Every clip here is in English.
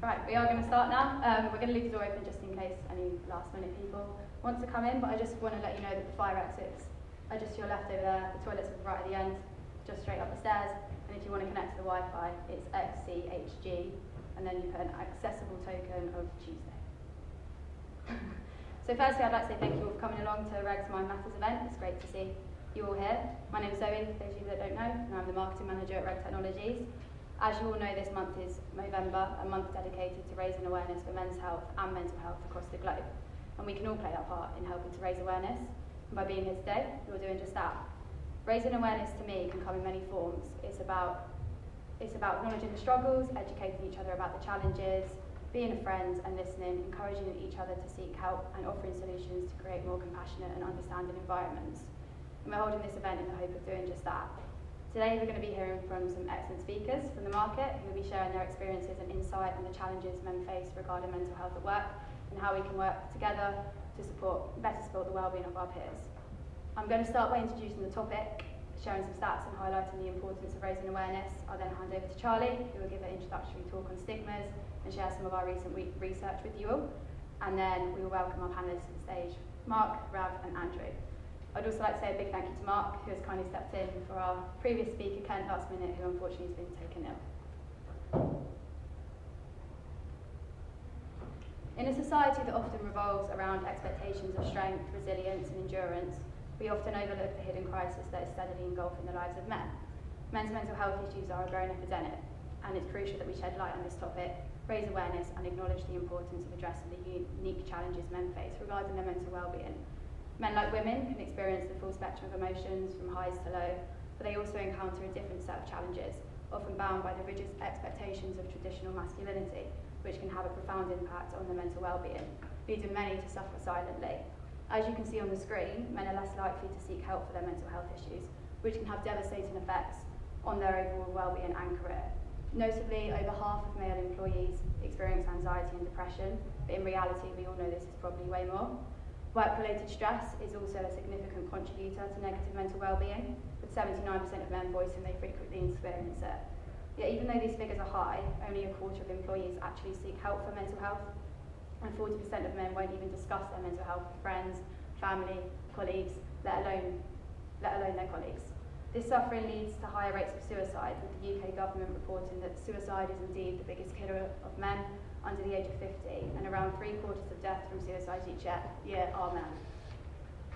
Right, we are going to start now. We're going to leave the door open just in case any last minute people want to come in, but I just want to let you know that the fire exits are just to your left over there. The toilets are right at the end, just straight up the stairs. And if you want to connect to the Wi-Fi, it's XCHG, and then you put an accessible token of Tuesday. So firstly, I'd like to say thank you all for coming along to REG's Mind Matters event. It's great to see you all here. My name is Zoe, for those of you that don't know, and I'm the marketing manager at REG Technologies. As you all know, this month is November, a month dedicated to raising awareness for men's health and mental health across the globe. And we can all play our part in helping to raise awareness. And by being here today, you're doing just that. Raising awareness to me can come in many forms. It's about acknowledging the struggles, educating each other about the challenges, being a friend and listening, encouraging each other to seek help and offering solutions to create more compassionate and understanding environments. And we're holding this event in the hope of doing just that. Today we're going to be hearing from some excellent speakers from the market who will be sharing their experiences and insight on the challenges men face regarding mental health at work and how we can work together to better support the wellbeing of our peers. I'm going to start by introducing the topic, sharing some stats and highlighting the importance of raising awareness. I'll then hand over to Charlie, who will give an introductory talk on stigmas and share some of our recent research with you all. And then we will welcome our panellists to the stage, Mark, Rav and Andrew. I'd also like to say a big thank you to Mark, who has kindly stepped in for our previous speaker, Ken, last minute, who unfortunately has been taken ill. In a society that often revolves around expectations of strength, resilience and endurance, we often overlook the hidden crisis that is steadily engulfing the lives of men. Men's mental health issues are a growing epidemic, and it's crucial that we shed light on this topic, raise awareness and acknowledge the importance of addressing the unique challenges men face regarding their mental well-being. Men, like women, can experience the full spectrum of emotions from highs to low, but they also encounter a different set of challenges, often bound by the rigid expectations of traditional masculinity, which can have a profound impact on their mental well-being, leading many to suffer silently. As you can see on the screen, men are less likely to seek help for their mental health issues, which can have devastating effects on their overall well-being and career. Notably, over half of male employees experience anxiety and depression, but in reality, we all know this is probably way more. Work-related stress is also a significant contributor to negative mental well-being, with 79% of men voicing they frequently experience it. Yet even though these figures are high, only a quarter of employees actually seek help for mental health, and 40% of men won't even discuss their mental health with friends, family, colleagues, let alone their colleagues. This suffering leads to higher rates of suicide, with the UK government reporting that suicide is indeed the biggest killer of men under the age of 50, and around 3/4 of deaths from suicide each year are men.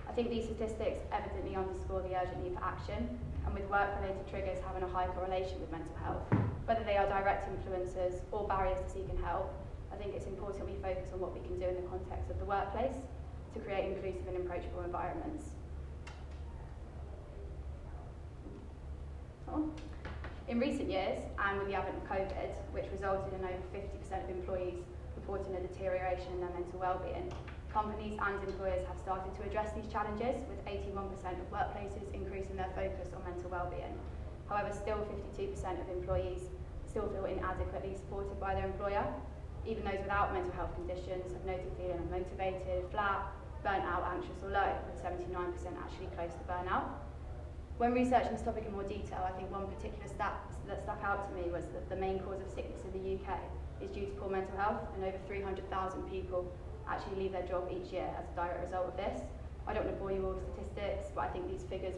I think these statistics evidently underscore the urgent need for action, and with work-related triggers having a high correlation with mental health, whether they are direct influences or barriers to seeking help, I think it's important we focus on what we can do in the context of the workplace to create inclusive and approachable environments. In recent years, and with the advent of COVID, which resulted in over 50% of employees reporting a deterioration in their mental well-being, companies and employers have started to address these challenges, with 81% of workplaces increasing their focus on mental well-being. However, still 52% of employees still feel inadequately supported by their employer. Even those without mental health conditions have noted feeling unmotivated, flat, burnt out, anxious or low, with 79% actually close to burnout. When researching this topic in more detail, I think one particular stat that stuck out to me was that the main cause of sickness in the UK is due to poor mental health, and over 300,000 people actually leave their job each year as a direct result of this. I don't want to bore you all with statistics, but I think these figures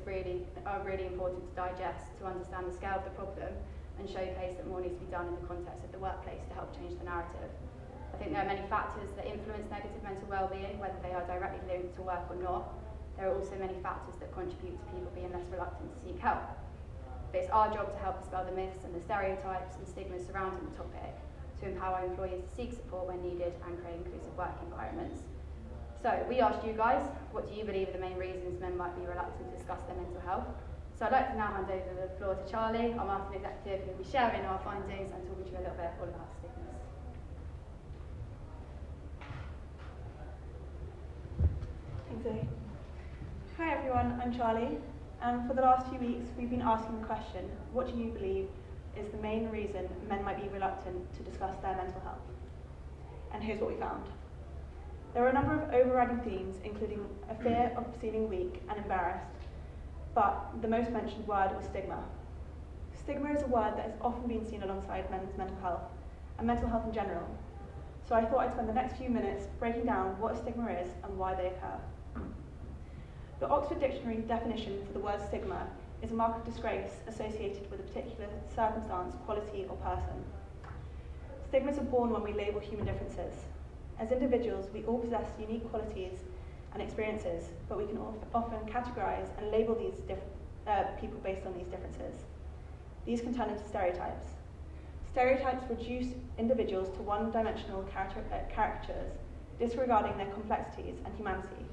are really important to digest to understand the scale of the problem and showcase that more needs to be done in the context of the workplace to help change the narrative. I think there are many factors that influence negative mental well-being, whether they are directly linked to work or not. There are also many factors that contribute to people being less reluctant to seek help. But it's our job to help dispel the myths and the stereotypes and stigmas surrounding the topic, to empower employees to seek support when needed and create inclusive work environments. So we asked you guys, what do you believe are the main reasons men might be reluctant to discuss their mental health? So I'd like to now hand over the floor to Charlie, our marketing executive, who will be sharing our findings and talking to you a little bit all about stigmas. Thanks, Zoe. Hi everyone, I'm Charlie, and for the last few weeks we've been asking the question, what do you believe is the main reason men might be reluctant to discuss their mental health? And here's what we found. There are a number of overriding themes, including a fear of feeling weak and embarrassed, but the most mentioned word was stigma. Stigma is a word that has often been seen alongside men's mental health, and mental health in general. So I thought I'd spend the next few minutes breaking down what a stigma is and why they occur. The Oxford Dictionary definition for the word stigma is a mark of disgrace associated with a particular circumstance, quality, or person. Stigmas are born when we label human differences. As individuals, we all possess unique qualities and experiences, but we can often categorize and label these people based on these differences. These can turn into stereotypes. Stereotypes reduce individuals to one-dimensional caricatures, disregarding their complexities and humanity.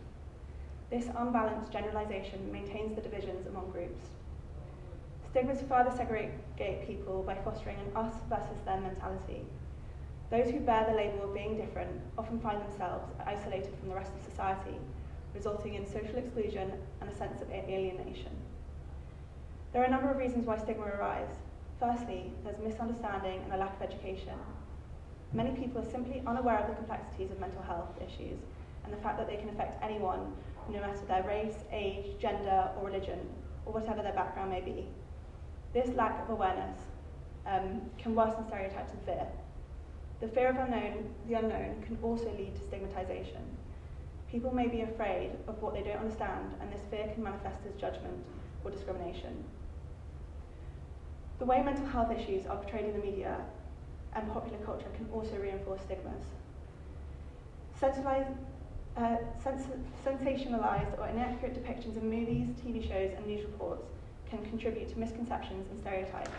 This unbalanced generalization maintains the divisions among groups. Stigmas further segregate people by fostering an us versus them mentality. Those who bear the label of being different often find themselves isolated from the rest of society, resulting in social exclusion and a sense of alienation. There are a number of reasons why stigma arise. Firstly, there's misunderstanding and a lack of education. Many people are simply unaware of the complexities of mental health issues and the fact that they can affect anyone, no matter their race, age, gender, or religion, or whatever their background may be. This lack of awareness can worsen stereotypes and fear. The fear of the unknown can also lead to stigmatization. People may be afraid of what they don't understand, and this fear can manifest as judgment or discrimination. The way mental health issues are portrayed in the media and popular culture can also reinforce stigmas. Sensationalized or inaccurate depictions in movies, TV shows, and news reports can contribute to misconceptions and stereotypes.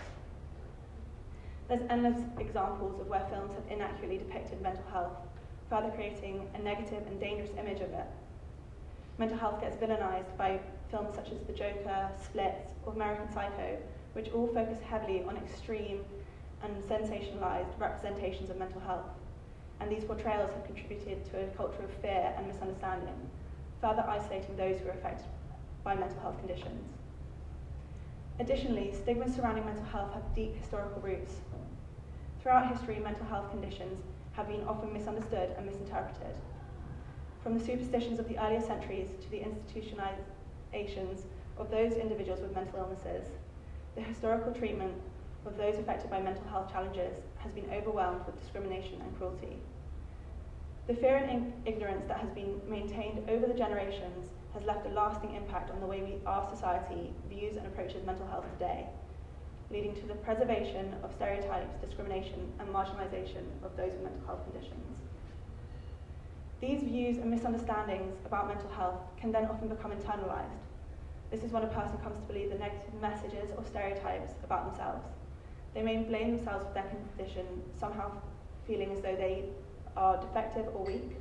There's endless examples of where films have inaccurately depicted mental health, further creating a negative and dangerous image of it. Mental health gets villainized by films such as The Joker, Split, or American Psycho, which all focus heavily on extreme and sensationalized representations of mental health. And these portrayals have contributed to a culture of fear and misunderstanding, further isolating those who are affected by mental health conditions. Additionally, stigmas surrounding mental health have deep historical roots. Throughout history, mental health conditions have been often misunderstood and misinterpreted. From the superstitions of the earlier centuries to the institutionalizations of those individuals with mental illnesses, the historical treatment of those affected by mental health challenges has been overwhelmed with discrimination and cruelty. The fear and ignorance that has been maintained over the generations has left a lasting impact on the way our society views and approaches mental health today, leading to the preservation of stereotypes, discrimination, and marginalization of those with mental health conditions. These views and misunderstandings about mental health can then often become internalized. This is when a person comes to believe the negative messages or stereotypes about themselves. They may blame themselves for their condition, somehow feeling as though they are defective or weak.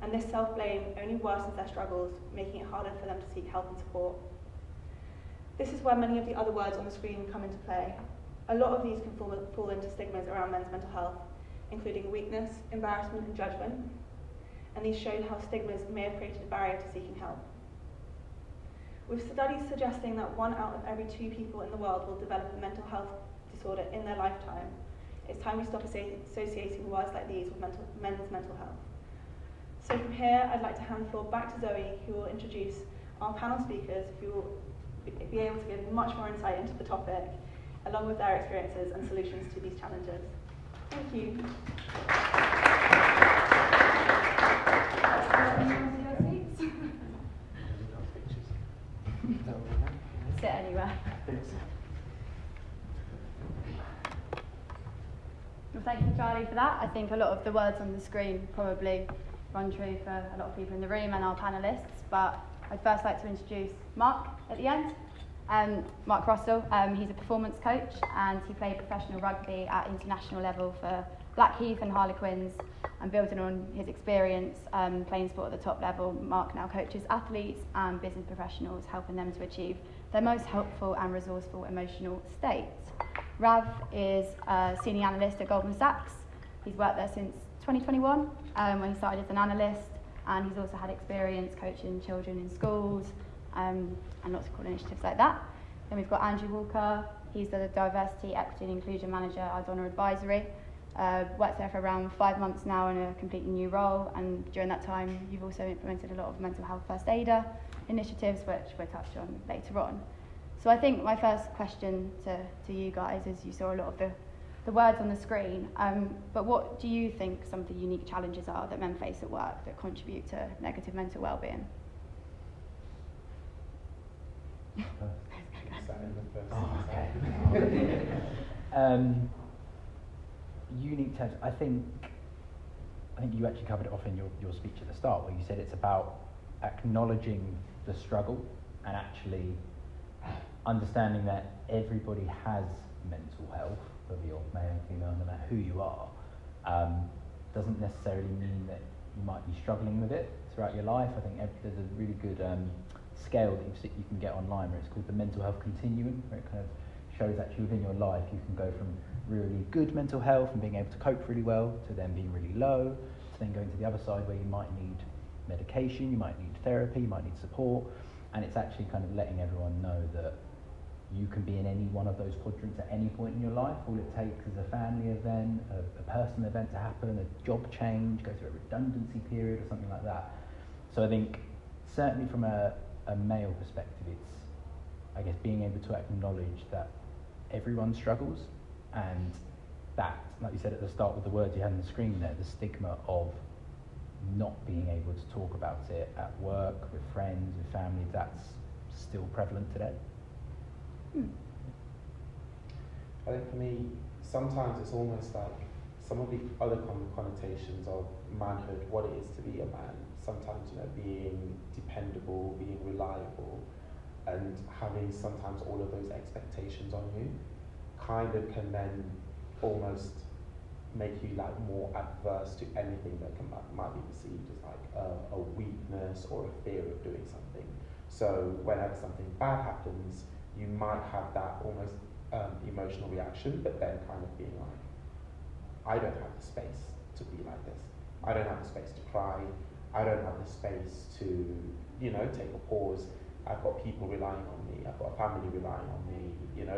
And this self-blame only worsens their struggles, making it harder for them to seek help and support. This is where many of the other words on the screen come into play. A lot of these can fall into stigmas around men's mental health, including weakness, embarrassment, and judgment. And these showed how stigmas may have created a barrier to seeking help. With studies suggesting that 1 out of every 2 people in the world will develop a mental health disorder in their lifetime, it's time we stop associating words like these with men's mental health. So from here, I'd like to hand the floor back to Zoe, who will introduce our panel speakers, who will be able to give much more insight into the topic, along with their experiences and solutions to these challenges. Thank you. Sit anywhere. Well, thank you, Charlie, for that. I think a lot of the words on the screen probably run true for a lot of people in the room and our panellists, but I'd first like to introduce Mark at the end. Mark Russell, he's a performance coach and he played professional rugby at international level for Blackheath and Harlequins, and building on his experience playing sport at the top level, Mark now coaches athletes and business professionals, helping them to achieve their most helpful and resourceful emotional states. Rav is a senior analyst at Goldman Sachs. He's worked there since 2021 when he started as an analyst, and he's also had experience coaching children in schools and lots of cool initiatives like that. Then we've got Andrew Walker. He's the Diversity, Equity and Inclusion Manager at Donor Advisory. Worked there for around 5 months now in a completely new role, and during that time you've also implemented a lot of mental health first aider initiatives, which we'll touch on later on. So I think my first question to you guys is, you saw a lot of the the words on the screen, but what do you think some of the unique challenges are that men face at work that contribute to negative mental well-being? Unique challenge. I think you actually covered it off in your speech at the start, where you said it's about acknowledging the struggle and actually understanding that everybody has mental health, whether you're male, female, no matter who you are. Doesn't necessarily mean that you might be struggling with it throughout your life. I think there's a really good scale that you can get online, where it's called the mental health continuum, where it kind of shows actually within your life you can go from really good mental health and being able to cope really well to then being really low, to then going to the other side where you might need medication, you might need therapy, you might need support, and it's actually kind of letting everyone know that you can be in any one of those quadrants at any point in your life. All it takes is a family event, a personal event to happen, a job change, go through a redundancy period or something like that. So I think certainly from a male perspective, it's, I guess, being able to acknowledge that everyone struggles, and that, like you said at the start with the words you had on the screen there, the stigma of not being able to talk about it at work, with friends, with family, that's still prevalent today. I think for me, sometimes it's almost like some of the other connotations of manhood, what it is to be a man. Sometimes, being dependable, being reliable, and having sometimes all of those expectations on you kind of can then almost make you like more adverse to anything that might be perceived as like a weakness or a fear of doing something. So whenever something bad happens, you might have that almost emotional reaction, but then kind of being like, I don't have the space to be like this. I don't have the space to cry. I don't have the space to, take a pause. I've got people relying on me. I've got a family relying on me.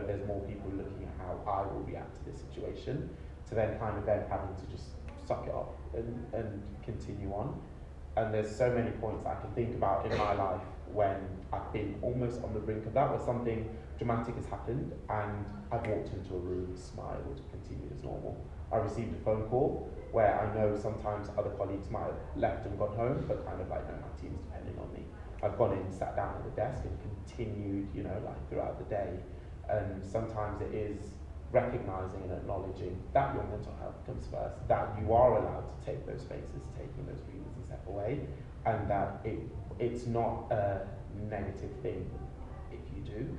There's more people looking at how I will react to this situation, to then kind of then having to just suck it up and continue on. And there's so many points I can think about in my life when I've been almost on the brink of that, where something dramatic has happened and I've walked into a room, smiled, continued as normal. I received a phone call where I know sometimes other colleagues might have left and gone home, but kind of like, no, my team's depending on me. I've gone in, sat down at the desk and continued, throughout the day. And sometimes it is recognizing and acknowledging that your mental health comes first, that you are allowed to take those spaces, taking those breathers and step away, and that it's not a negative thing if you do.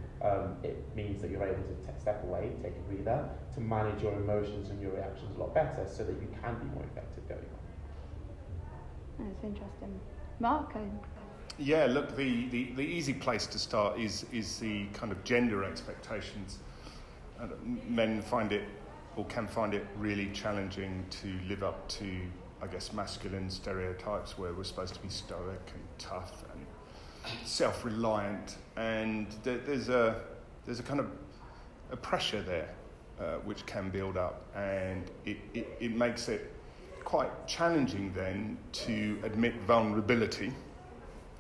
It means that you're able to step away, take a breather, to manage your emotions and your reactions a lot better so that you can be more effective going on. That's interesting. Mark? Yeah, look, the easy place to start is the kind of gender expectations. Men find it, or can find it, really challenging to live up to, I guess, masculine stereotypes where we're supposed to be stoic and tough and self-reliant, and there's a kind of a pressure there which can build up, and it makes it quite challenging then to admit vulnerability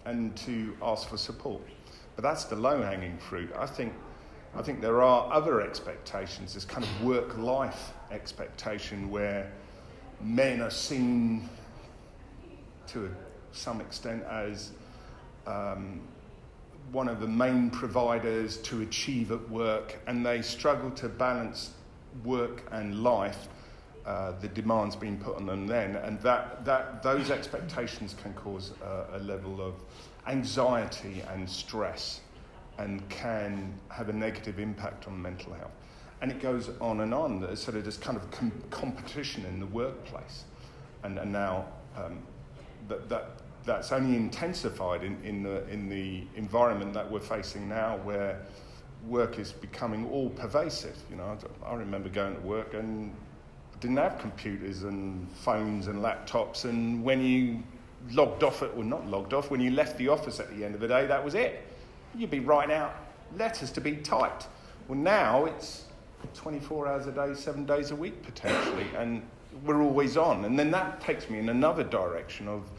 and to ask for support. But that's the low-hanging fruit. I think there are other expectations, this kind of work-life expectation where men are seen to some extent as one of the main providers to achieve at work, and they struggle to balance work and life, the demands being put on them then, and that those expectations can cause a level of anxiety and stress, and can have a negative impact on mental health. And it goes on and on. There's sort of this kind of competition in the workplace, and now that's only intensified in the environment that we're facing now, where work is becoming all pervasive. I remember going to work and didn't have computers and phones and laptops, and when you when you left the office at the end of the day, that was it. You'd be writing out letters to be typed. Well, now it's 24 hours a day, 7 days a week potentially, and we're always on. And then that takes me in another direction of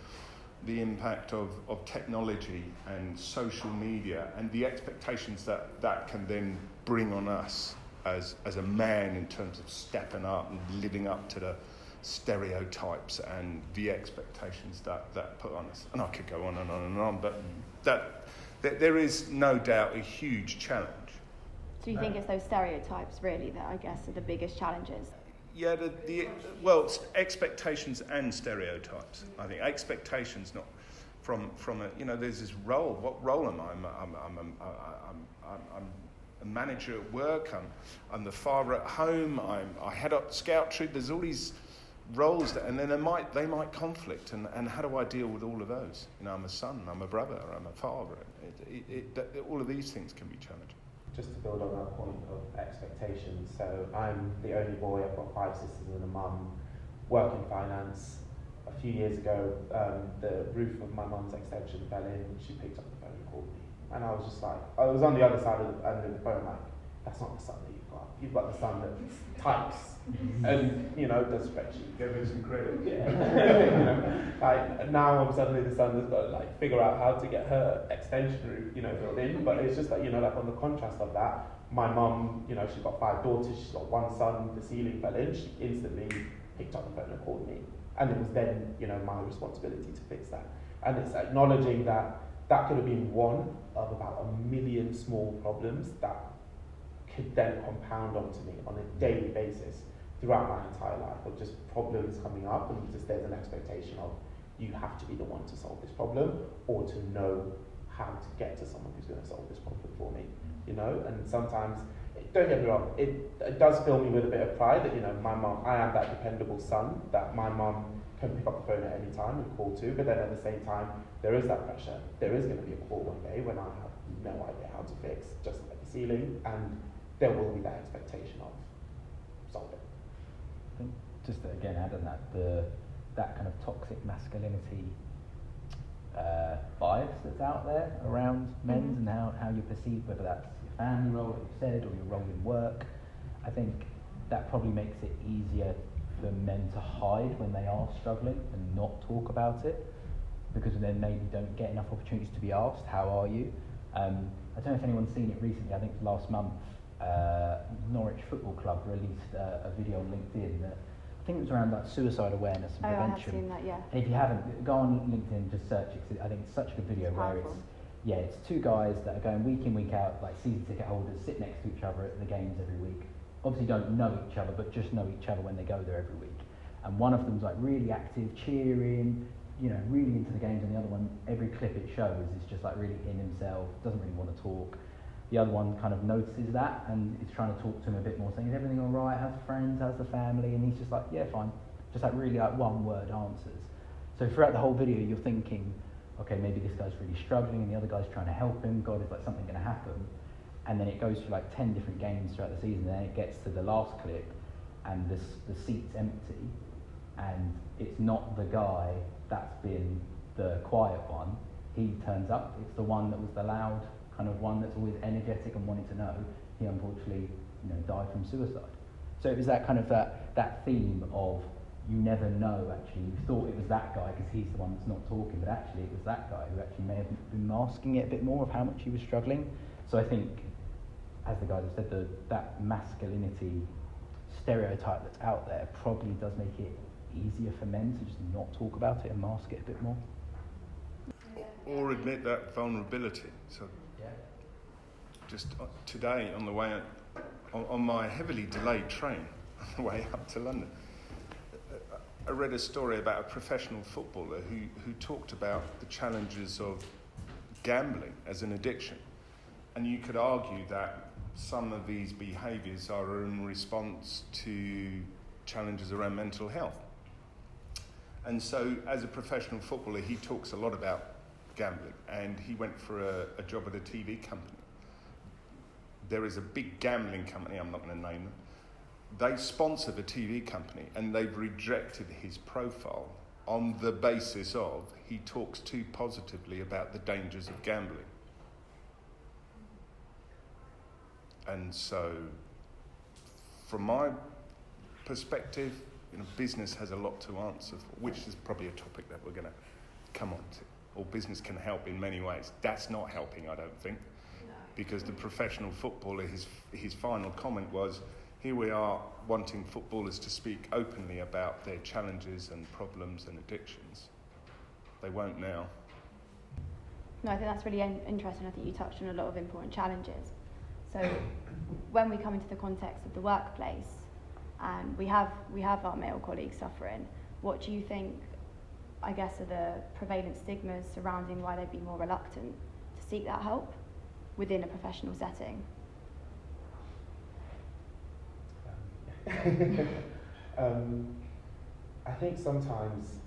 the impact of technology and social media and the expectations that can then bring on us as a man in terms of stepping up and living up to the stereotypes and the expectations that put on us. And I could go on and on and on, but there is no doubt a huge challenge. So you think it's those stereotypes really that I guess are the biggest challenges? Yeah, expectations and stereotypes. I think expectations not from a, there's this role. What role am I? I'm a manager at work. I'm the father at home. I head up Scout Troop. There's all these roles and then they might conflict. And how do I deal with all of those? I'm a son. I'm a brother. I'm a father. All of these things can be challenging. Just to build on that point of expectations, so I'm the only boy, I've got 5 sisters and a mum, work in finance. A few years ago, the roof of my mum's extension fell in, she picked up the phone and called me. And I was just like, I was on the other side of the phone like, that's not the son that you've got the son that types and, does spreadsheets. Give him some credit. Yeah. Now I'm suddenly the son that's got to figure out how to get her extension roof, built in. But it's just on the contrast of that, my mum, she's got 5 daughters, she's got 1 son, the ceiling fell in, she instantly picked up the phone and called me. And it was then, my responsibility to fix that. And it's acknowledging that could have been one of about 1 million small problems that could then compound onto me on a daily basis throughout my entire life, of just problems coming up, and just there's an expectation of you have to be the one to solve this problem, or to know how to get to someone who's going to solve this problem for me, and sometimes, don't get me wrong, it does fill me with a bit of pride that, my mum, I am that dependable son that my mum can pick up the phone at any time and call to, but then at the same time, there is that pressure. There is going to be a call one day when I have no idea how to fix just like the ceiling, and there will be that expectation of solve it. I think just to again add on that kind of toxic masculinity bias that's out there around men's and how you're perceived, whether that's your family role, like you said, or your role in work. I think that probably makes it easier for men to hide when they are struggling and not talk about it, because then maybe don't get enough opportunities to be asked, how are you? I don't know if anyone's seen it recently. I think last month Norwich Football Club released a video on LinkedIn that I think it was around suicide awareness and prevention. I have seen that, yeah. And if you haven't, go on LinkedIn, just search it, 'cause I think it's such a good video where it's 2 guys that are going week in, week out, like season ticket holders, sit next to each other at the games every week. Obviously don't know each other, but just know each other when they go there every week. And one of them's really active, cheering, really into the games, and the other one, every clip it shows is just really in himself, doesn't really want to talk. The other one kind of notices that and is trying to talk to him a bit more, saying, is everything all right? How's the friends? How's the family? And he's just like, yeah, fine. Just really one-word answers. So throughout the whole video, you're thinking, okay, maybe this guy's really struggling and the other guy's trying to help him. God, is something going to happen? And then it goes through 10 different games throughout the season, and then it gets to the last clip and the seat's empty, and it's not the guy that's been the quiet one. He turns up, it's the one that was the loud kind of one that's always energetic and wanting to know. He unfortunately died from suicide. So it was that kind of that theme of you never know actually. You thought it was that guy because he's the one that's not talking, but actually it was that guy who actually may have been masking it a bit more of how much he was struggling. So I think, as the guys have said, that masculinity stereotype that's out there probably does make it easier for men to just not talk about it and mask it a bit more. Or admit that vulnerability. So just today on the way on my heavily delayed train on the way up to London, I read a story about a professional footballer who talked about the challenges of gambling as an addiction. And you could argue that some of these behaviours are in response to challenges around mental health. And so as a professional footballer, he talks a lot about gambling, and he went for a job at a TV company. There is a big gambling company, I'm not going to name them. They sponsor the TV company, and they've rejected his profile on the basis of he talks too positively about the dangers of gambling. And so, from my perspective, business has a lot to answer for, which is probably a topic that we're going to come on to. Or business can help in many ways. That's not helping, I don't think. because the professional footballer, his final comment was, here we are wanting footballers to speak openly about their challenges and problems and addictions. They won't now. No, I think that's really interesting. I think you touched on a lot of important challenges. So when we come into the context of the workplace and we have our male colleagues suffering, what do you think, I guess, are the prevalent stigmas surrounding why they'd be more reluctant to seek that help within a professional setting? I think sometimes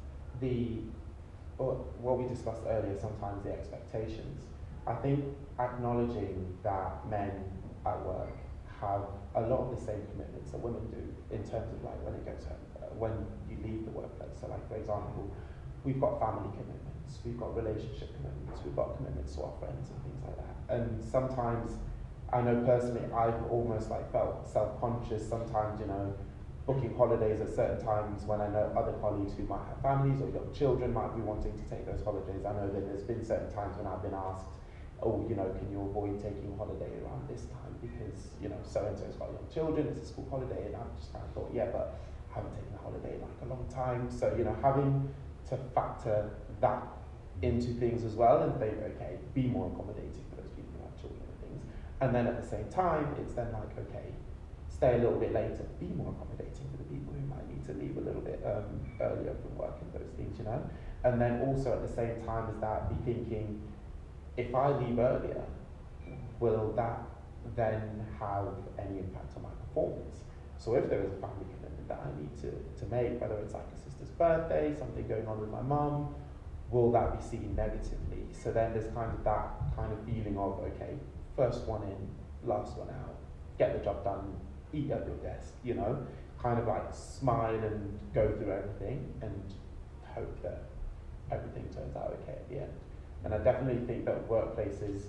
what we discussed earlier, sometimes the expectations. I think acknowledging that men at work have a lot of the same commitments that women do in terms of like when it goes home, when you leave the workplace. So like, for example, we've got family commitments, we've got relationship commitments, we've got commitments to our friends and things like that. And sometimes, I know personally, I've almost like felt self-conscious sometimes, booking holidays at certain times when I know other colleagues who might have families or young children might be wanting to take those holidays. I know that there's been certain times when I've been asked, can you avoid taking a holiday around this time because, so-and-so's got young children, it's a school holiday, and I've just kind of thought, yeah, but I haven't taken a holiday in like a long time. So, having to factor that into things as well and think, okay, be more accommodating for those people who have children and things. And then at the same time, it's then like, okay, stay a little bit later, be more accommodating for the people who might need to leave a little bit earlier from work and those things, And then also at the same time as that, be thinking, if I leave earlier, will that then have any impact on my performance? So if there is a family commitment that I need to make, whether it's like a sister's birthday, something going on with my mum, will that be seen negatively? So then there's kind of that kind of feeling of, okay, first one in, last one out, get the job done, eat at your desk, kind of like smile and go through everything and hope that everything turns out okay at the end. And I definitely think that workplaces,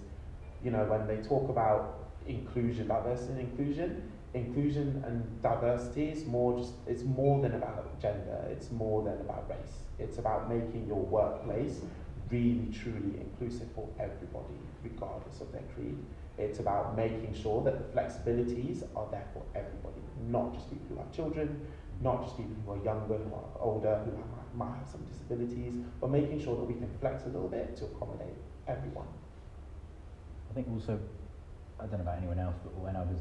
when they talk about inclusion, diversity and inclusion and diversity is it's more than about gender, it's more than about race. It's about making your workplace really, truly inclusive for everybody, regardless of their creed. It's about making sure that the flexibilities are there for everybody, not just people who have children, not just people who are younger, who are older, who might have some disabilities, but making sure that we can flex a little bit to accommodate everyone. I think also, I don't know about anyone else, but when I was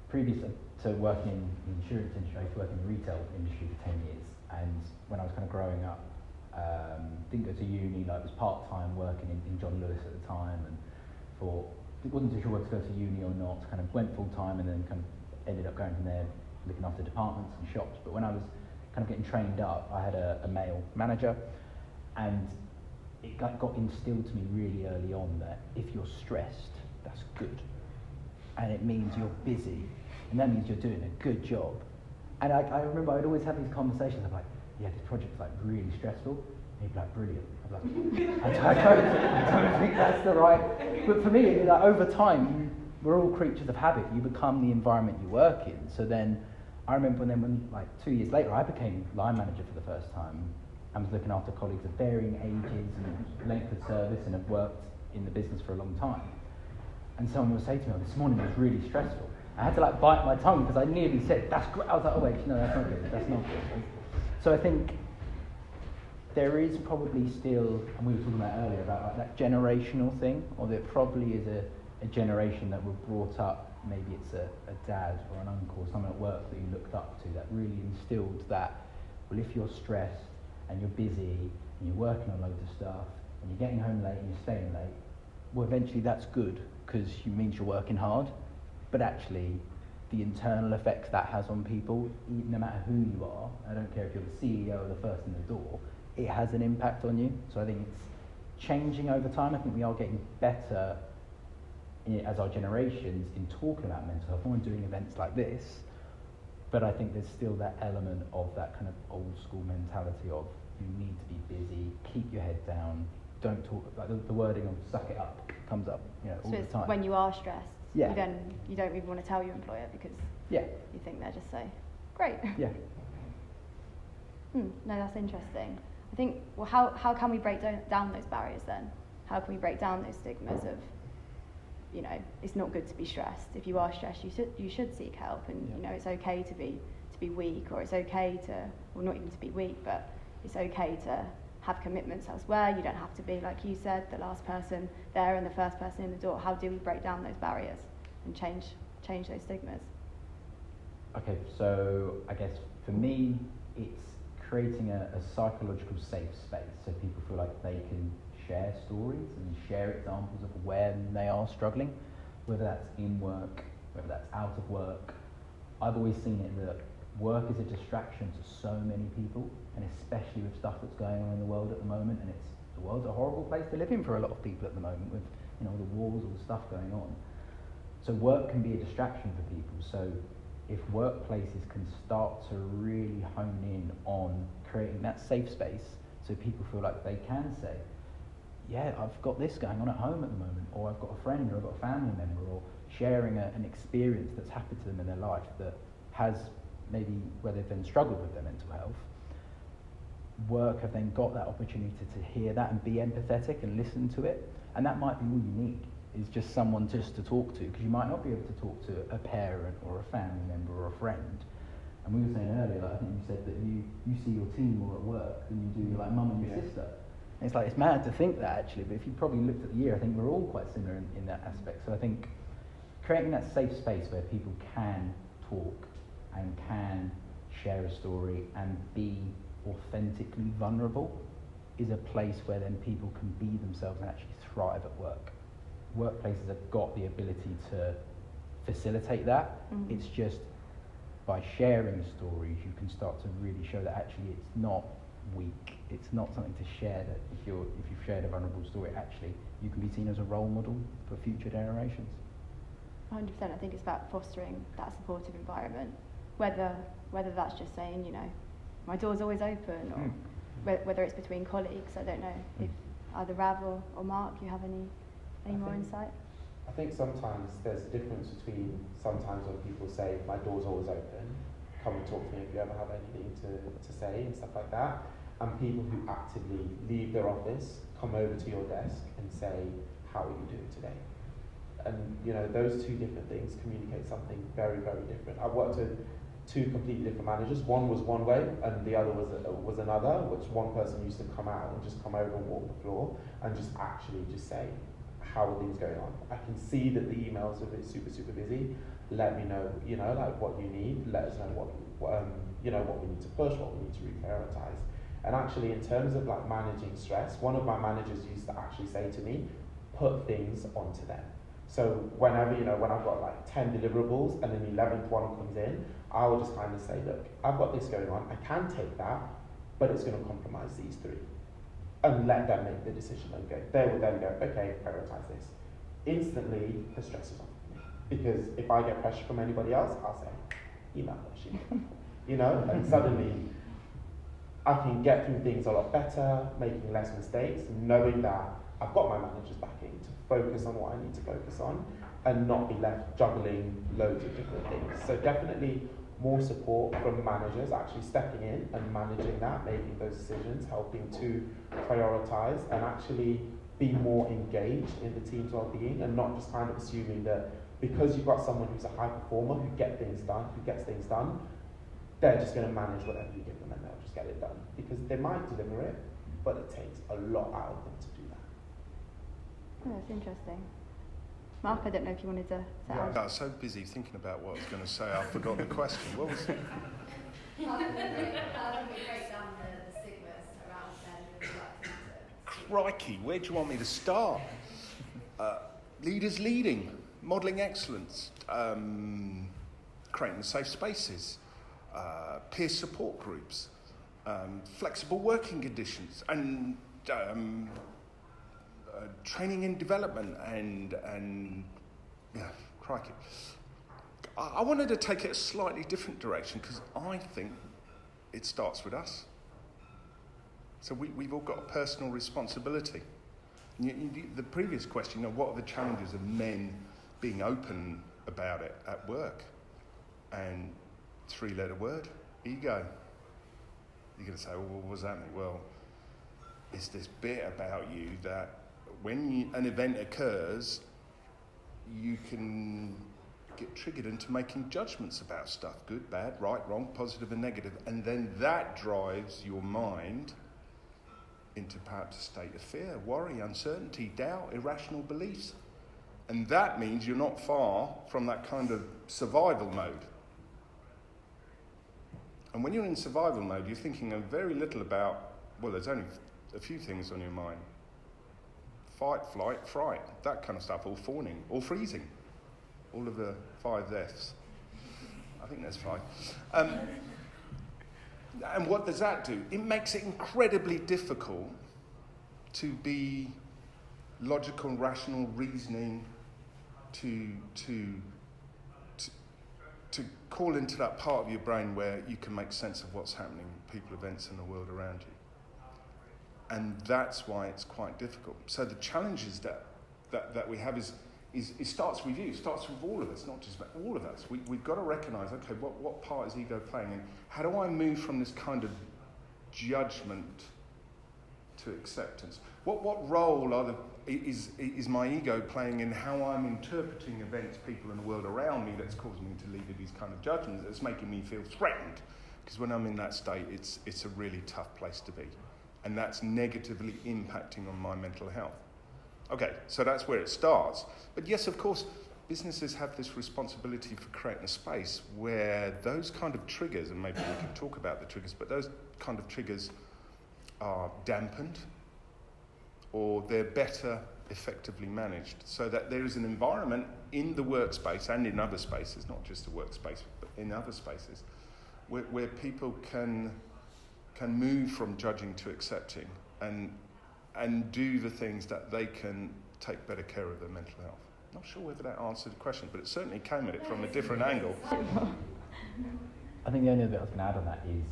previous to working in the insurance industry, I used to work in the retail industry for 10 years, and when I was kind of growing up, didn't go to uni, like was part-time working in John Lewis at the time, and wasn't too sure whether to go to uni or not, kind of went full-time and then kind of ended up going from there looking after departments and shops. But when I was kind of getting trained up, I had a male manager, and it got instilled to me really early on that if you're stressed, that's good. And it means you're busy, and that means you're doing a good job. And I remember I'd always have these conversations of like, yeah, this project's like really stressful. And he'd be like, brilliant. I'd be like, I don't think that's the right. But for me, like, over time, we're all creatures of habit. You become the environment you work in. So then, I remember when like 2 years later, I became line manager for the first time. I was looking after colleagues of varying ages and length of service, and have worked in the business for a long time. And someone would say to me, this morning was really stressful. I had to like bite my tongue because I nearly said, that's great. I was like, oh wait, no, that's not good. That's not good. So I think there is probably still, and we were talking about earlier about like that generational thing, or there probably is a generation that were brought up, maybe it's a dad or an uncle or someone at work that you looked up to that really instilled that, well, if you're stressed and you're busy and you're working on loads of stuff and you're getting home late and you're staying late, well, eventually that's good because it means you're working hard, but actually the internal effects that has on people, no matter who you are, I don't care if you're the CEO or the first in the door, it has an impact on you. So I think it's changing over time. I think we are getting better as our generations in talking about mental health, more in doing events like this, but I think there's still that element of that kind of old school mentality of you need to be busy, keep your head down, don't talk, like the wording of suck it up comes up, all so the time. When you are stressed, yeah. you don't even want to tell your employer because yeah. you think they'll just say, great. Yeah. No, that's interesting. I think, well, how can we break down those barriers then? How can we break down those stigmas of you know, it's not good to be stressed. If you are stressed, you should seek help, and you know, it's okay to be weak, or it's okay to, well, not even to be weak, but it's okay to have commitments elsewhere. You don't have to be, like you said, the last person there and the first person in the door. How do we break down those barriers and change those stigmas? Okay, so I guess for me, it's creating a psychological safe space so people feel like they can share stories and share examples of when they are struggling, whether that's in work, whether that's out of work. I've always seen it that work is a distraction to so many people, and especially with stuff that's going on in the world at the moment, and the world's a horrible place to live in for a lot of people at the moment with, you know, the wars, all the stuff going on. So work can be a distraction for people. So if workplaces can start to really hone in on creating that safe space so people feel like they can say, yeah, I've got this going on at home at the moment, or I've got a friend, or I've got a family member, or sharing an experience that's happened to them in their life that has maybe where they've then struggled with their mental health. Work have then got that opportunity to hear that and be empathetic and listen to it, and that might be all you need, is just someone just to talk to, because you might not be able to talk to a parent or a family member or a friend. And we were saying earlier, like, I think you said that you see your team more at work than you do like mum and your sister. And it's like, it's mad to think that actually, but if you probably looked at the year, I think we're all quite similar in that aspect. So I think creating that safe space where people can talk and can share a story and be authentically vulnerable is a place where then people can be themselves and actually thrive at work. Workplaces have got the ability to facilitate that. Mm-hmm. It's just by sharing stories you can start to really show that actually it's not weak, it's not something to share, that if you've shared a vulnerable story, actually you can be seen as a role model for future generations. 100%. I think it's about fostering that supportive environment, whether that's just saying, you know, my door's always open, or whether it's between colleagues. I don't know if either Rav or Mark, you have any more insight? I think sometimes there's a difference between sometimes when people say, my door's always open, come and talk to me if you ever have anything to say and stuff like that, and people who actively leave their office, come over to your desk and say, how are you doing today? And you know, those two different things communicate something very, very different. I've worked with two completely different managers. One was one way and the other was another, which one person used to come out and just come over and walk the floor and just actually just say, how are things going on? I can see that the emails are super, super busy. Let me know, you know, like what you need. Let us know what you know, what we need to push, what we need to reprioritize. And actually, in terms of like managing stress, one of my managers used to actually say to me, put things onto them. So whenever, you know, when I've got like 10 deliverables and then the 11th one comes in, I will just kind of say, look, I've got this going on. I can take that, but it's going to compromise these three. And let them make the decision and go. They will then go, okay, prioritize this. Instantly, the stress is off me. Because if I get pressure from anybody else, I'll say, email them, you know, and suddenly I can get through things a lot better, making less mistakes, knowing that I've got my manager's backing to focus on what I need to focus on and not be left juggling loads of different things. So definitely more support from managers actually stepping in and managing that, making those decisions, helping to prioritize and actually be more engaged in the team's well-being, and not just kind of assuming that because you've got someone who's a high performer who gets things done, they're just going to manage whatever you give them and they'll just get it done. Because they might deliver it, but it takes a lot out of them to do that. Oh, that's interesting. Mark, I don't know if you wanted to add. I was so busy thinking about what I was going to say, I forgot the question. What was it? How do we break down the stigmas around men who are reluctant to... Crikey, where do you want me to start? Leaders leading, modelling excellence, creating safe spaces, peer support groups, flexible working conditions, and training and development, and yeah, crikey. I wanted to take it a slightly different direction because I think it starts with us. So we've all got a personal responsibility. The previous question, what are the challenges of men being open about it at work? And 3-letter word, ego. You're going to say, well, what does that mean? Well, it's this bit about you that when an event occurs, you can get triggered into making judgments about stuff, good, bad, right, wrong, positive and negative, and then that drives your mind into perhaps a state of fear, worry, uncertainty, doubt, irrational beliefs. And that means you're not far from that kind of survival mode. And when you're in survival mode, you're thinking of very little about, well, there's only a few things on your mind. Fight, flight, fright, that kind of stuff, or fawning, or freezing. All of the 5 Fs. I think there's 5. And what does that do? It makes it incredibly difficult to be logical, rational, reasoning, to call into that part of your brain where you can make sense of what's happening, people, events, and the world around you. And that's why it's quite difficult. So the challenges that we have is it starts with you, it starts with all of us, not just all of us. We've got to recognise, okay, what part is ego playing, and how do I move from this kind of judgment to acceptance? What role is my ego playing in how I'm interpreting events, people, and the world around me that's causing me to lead to these kind of judgments, that's making me feel threatened? Because when I'm in that state, it's a really tough place to be. And that's negatively impacting on my mental health. Okay, so that's where it starts. But yes, of course, businesses have this responsibility for creating a space where those kind of triggers, and maybe we can talk about the triggers, but those kind of triggers are dampened, or they're better effectively managed, so that there is an environment in the workspace and in other spaces, not just the workspace, but in other spaces, where people can move from judging to accepting and do the things that they can take better care of their mental health. Not sure whether that answered the question, but it certainly came at it from a different angle. I think the only other bit I was going to add on that is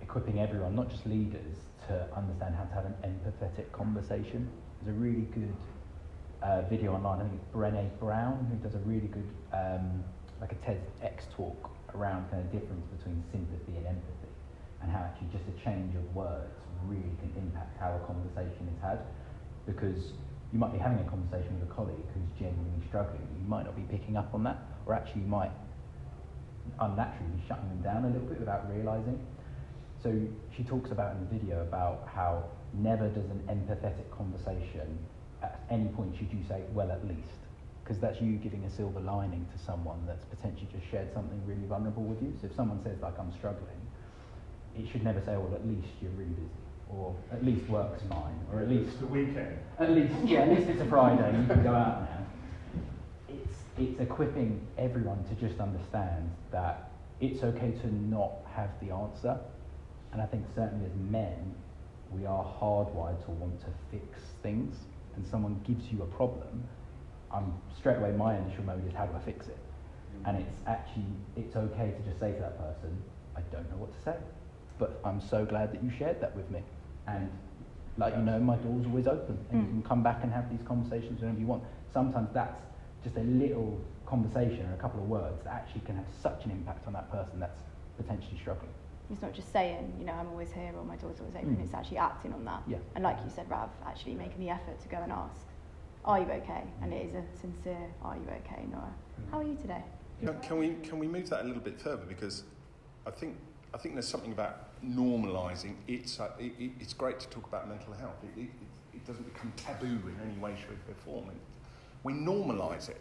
equipping everyone, not just leaders, to understand how to have an empathetic conversation. There's a really good video online, I think it's Brené Brown, who does a really good, like a TEDx talk around kind of difference between sympathy and empathy, and how actually just a change of words really can impact how a conversation is had. Because you might be having a conversation with a colleague who's genuinely struggling, you might not be picking up on that, or actually you might unnaturally be shutting them down a little bit without realising. So she talks about in the video about how never does an empathetic conversation at any point should you say, well, at least, because that's you giving a silver lining to someone that's potentially just shared something really vulnerable with you. So if someone says, like, I'm struggling, it should never say, well, at least you're really busy, or at least work's fine, or at least the weekend. At least it's a Friday and you can go out now. It's equipping everyone to just understand that it's okay to not have the answer. And I think certainly as men, we are hardwired to want to fix things. And someone gives you a problem, straight away my initial mode is, how do I fix it? And it's okay to just say to that person, I don't know what to say, but I'm so glad that you shared that with me. And my door's always open, and you can come back and have these conversations whenever you want. Sometimes that's just a little conversation or a couple of words that actually can have such an impact on that person that's potentially struggling. It's not just saying, I'm always here or my door's always open, it's actually acting on that. Yeah. And like you said, Rav, actually making the effort to go and ask, are you okay? And it is a sincere, are you okay, not a, how are you today? Can we move that a little bit further? Because I think there's something about normalising. It's great to talk about mental health. It doesn't become taboo in any way, shape or form. We normalise it.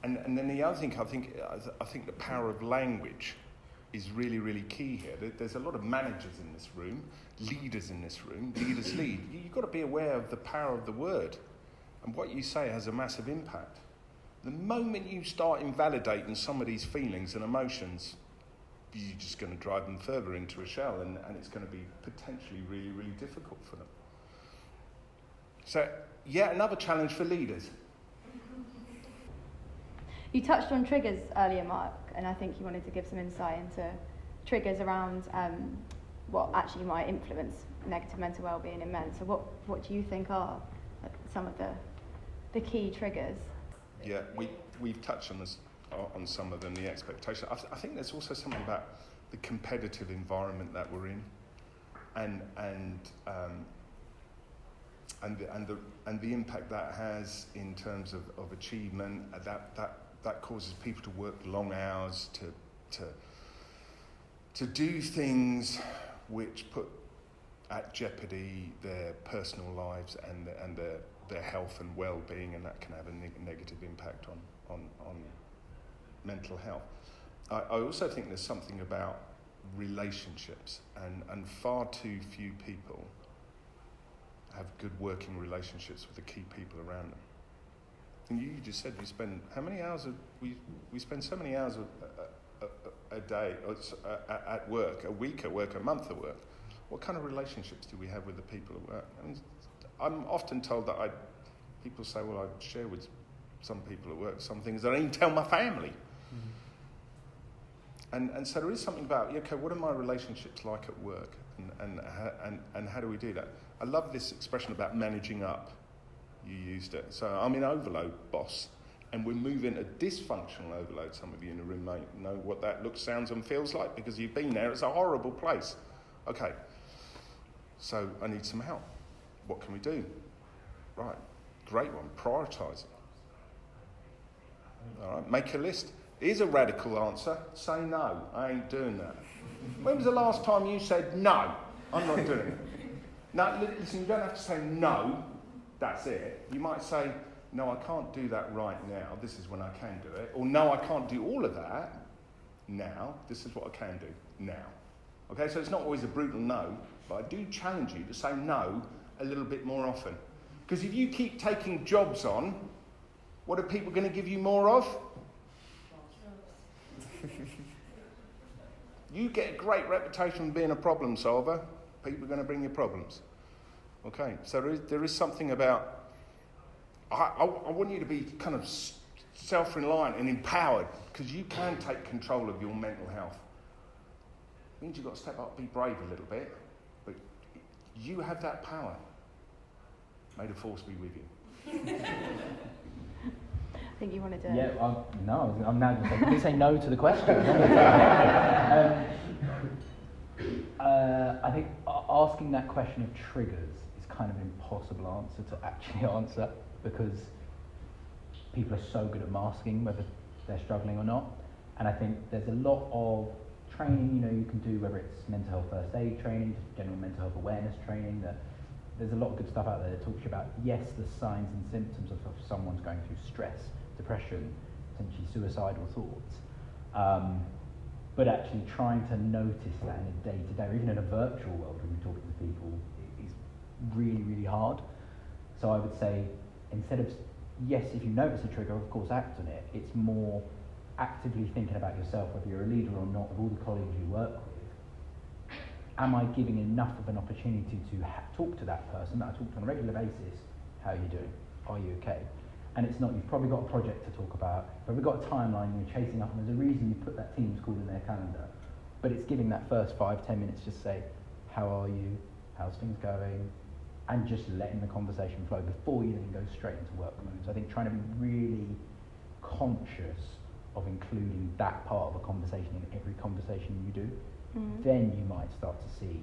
And then the other thing, I think the power of language is really, really key here. There's a lot of managers in this room, leaders in this room, leaders lead. You've got to be aware of the power of the word, and what you say has a massive impact. The moment you start invalidating some of these feelings and emotions, you're just going to drive them further into a shell, and it's going to be potentially really, really difficult for them. So, yet another challenge for leaders. You touched on triggers earlier, Mark, and I think you wanted to give some insight into triggers around what actually might influence negative mental well-being in men. So what do you think are some of the key triggers? Yeah, we've touched on some of them, the expectation. I think there's also something about the competitive environment that we're in, and the impact that has in terms of achievement, that causes people to work long hours to do things which put at jeopardy their personal lives and their health and well-being, and that can have a negative impact on mental health. I also think there's something about relationships, and far too few people have good working relationships with the key people around them. And you just said we spend how many hours? We spend so many hours a day at work, a week at work, a month at work. What kind of relationships do we have with the people at work? I mean, I'm often told that people say, well, I share with some people at work some things that I didn't tell my family. Mm-hmm. And so there is something about, okay, what are my relationships like at work, and how do we do that? I love this expression about managing up. You used it. So I'm in overload, boss, and we're moving a dysfunctional overload. Some of you in the room may know what that looks, sounds, and feels like because you've been there. It's a horrible place. Okay, so I need some help. What can we do? Right, great one, prioritise it. All right, make a list. Here's a radical answer. Say no, I ain't doing that. When was the last time you said, no, I'm not doing it? Now, listen, you don't have to say no, that's it. You might say, no, I can't do that right now. This is when I can do it. Or no, I can't do all of that now. This is what I can do now. Okay, so it's not always a brutal no, but I do challenge you to say no a little bit more often. Because if you keep taking jobs on, what are people going to give you more of? You get a great reputation for being a problem solver. People are going to bring you problems. Okay, so there is something about, I want you to be kind of self-reliant and empowered, because you can take control of your mental health. It means you've got to step up, be brave a little bit, but you have that power. May the force be with you. I think you wanted to... Yeah, no, I'm now going to say no to the question. I think asking that question of triggers is kind of an impossible answer to actually answer, because people are so good at masking whether they're struggling or not. And I think there's a lot of training, you can do, whether it's mental health first aid training, just general mental health awareness training, that there's a lot of good stuff out there that talks about, yes, the signs and symptoms of someone's going through stress, depression, potentially suicidal thoughts. But actually trying to notice that in a day-to-day, or even in a virtual world when you're talking to people, is really, really hard. So I would say, instead of, yes, if you notice a trigger, of course, act on it. It's more actively thinking about yourself, whether you're a leader or not, of all the colleagues you work with. Am I giving enough of an opportunity to talk to that person that I talk to on a regular basis? How are you doing? Are you okay? And it's not, you've probably got a project to talk about, but we've got a timeline you're chasing up, and there's a reason you put that Teams call in their calendar. But it's giving that first 5-10 minutes, just say, how are you? How's things going? And just letting the conversation flow before you then go straight into work mode. So I think trying to be really conscious of including that part of a conversation in every conversation you do. Mm-hmm. Then you might start to see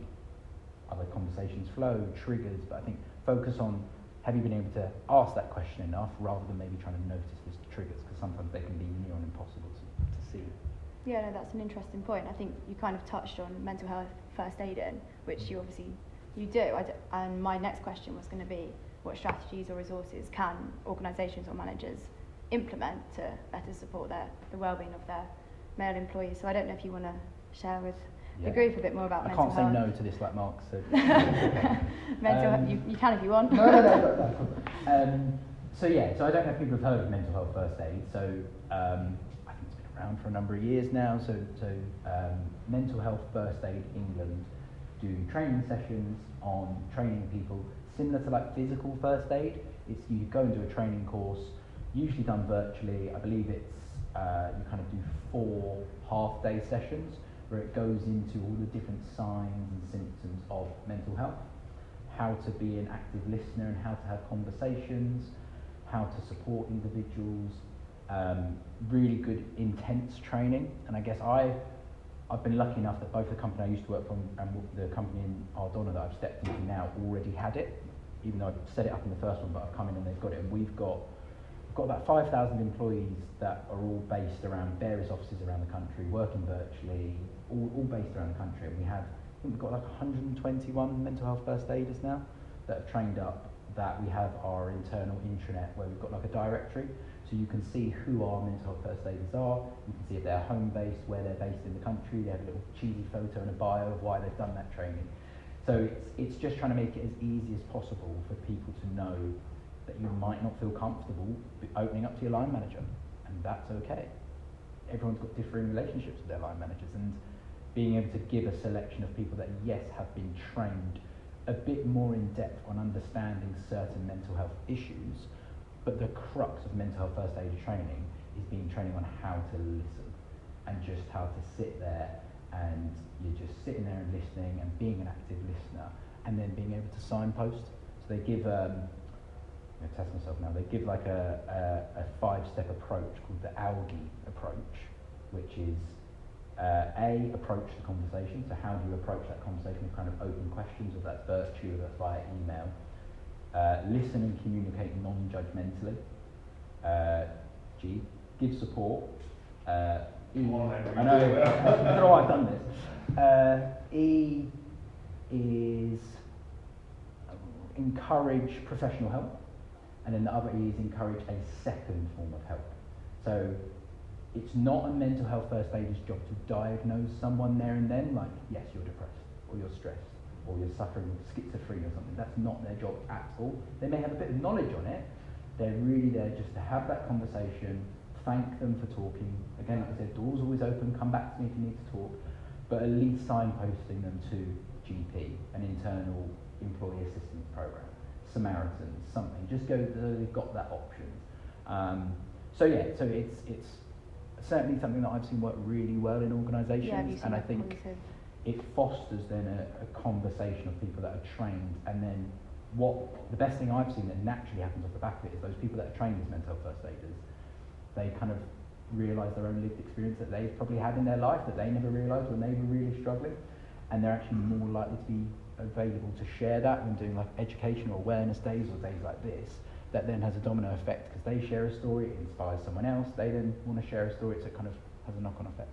other conversations flow, triggers, but I think focus on, have you been able to ask that question enough, rather than maybe trying to notice the triggers, because sometimes they can be near on impossible to see. Yeah, no, that's an interesting point. I think you kind of touched on mental health first aiding, which you obviously do. And my next question was going to be, what strategies or resources can organisations or managers implement to better support the well-being of their male employees? So I don't know if you want to share with the group a bit more about mental health. I can't say no to this like Mark said. Mental health, you can if you want. No. So I don't know if people have heard of mental health first aid. So I think it's been around for a number of years now. So Mental Health First Aid England do training sessions on training people similar to like physical first aid. It's, you go into a training course, usually done virtually. I believe it's you kind of do 4 half-day sessions, where it goes into all the different signs and symptoms of mental health, how to be an active listener and how to have conversations, how to support individuals, really good intense training. And I guess I've been lucky enough that both the company I used to work for and the company in Ardonna that I've stepped into now already had it. even though I've set it up in the first one, but I've come in and they've got it, and we've got about 5,000 employees that are all based around various offices around the country, working virtually, all based around the country, and I think we've got like 121 mental health first aiders now that have trained up. That we have our internal intranet where we've got like a directory, so you can see who our mental health first aiders are, you can see if they're home based, where they're based in the country, they have a little cheesy photo and a bio of why they've done that training. So it's just trying to make it as easy as possible for people to know that you might not feel comfortable opening up to your line manager, and that's okay. Everyone's got differing relationships with their line managers, and being able to give a selection of people that, yes, have been trained a bit more in depth on understanding certain mental health issues, but the crux of mental health first aid training is being training on how to listen, and just how to sit there, and you're just sitting there and listening and being an active listener, and then being able to signpost. So they give, I'm going to test myself now, they give like a 5-step approach called the ALGI approach, which is A, approach the conversation. So how do you approach that conversation with kind of open questions, whether that's virtual, or that's via email. Listen and communicate non-judgmentally. G, give support. E, I know, I don't know why I've done this. E is encourage professional help, and then the other E is encourage a second form of help. So it's not a mental health first aider's job to diagnose someone there and then, like, yes, you're depressed, or you're stressed, or you're suffering with schizophrenia or something. That's not their job at all. They may have a bit of knowledge on it. They're really there just to have that conversation, thank them for talking. Again, like I said, doors always open, come back to me if you need to talk, but at least signposting them to GP, an internal employee assistance program, Samaritans, something. Just go, they've got that option. So it's certainly something that I've seen work really well in organisations, and I think it fosters then a conversation of people that are trained, and then the best thing I've seen that naturally happens off the back of it is those people that are trained as mental health first aiders, they kind of realise their own lived experience that they've probably had in their life that they never realised when they were really struggling, and they're actually more likely to be available to share that when doing like educational awareness days or days like this. That then has a domino effect because they share a story, it inspires someone else, they then want to share a story, so it kind of has a knock-on effect.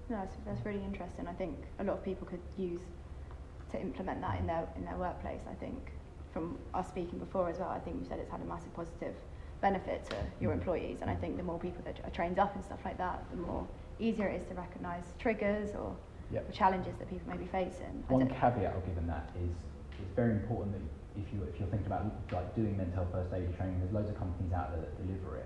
No, that's really interesting. I think a lot of people could use to implement that in their workplace. I think from us speaking before as well, I think you said it's had a massive positive benefit to your employees, and I think the more people that are trained up and stuff like that, the more easier it is to recognise triggers or the challenges that people may be facing. One caveat I'll give in that is it's very important that if you're thinking about like doing mental health first aid training, there's loads of companies out there that deliver it.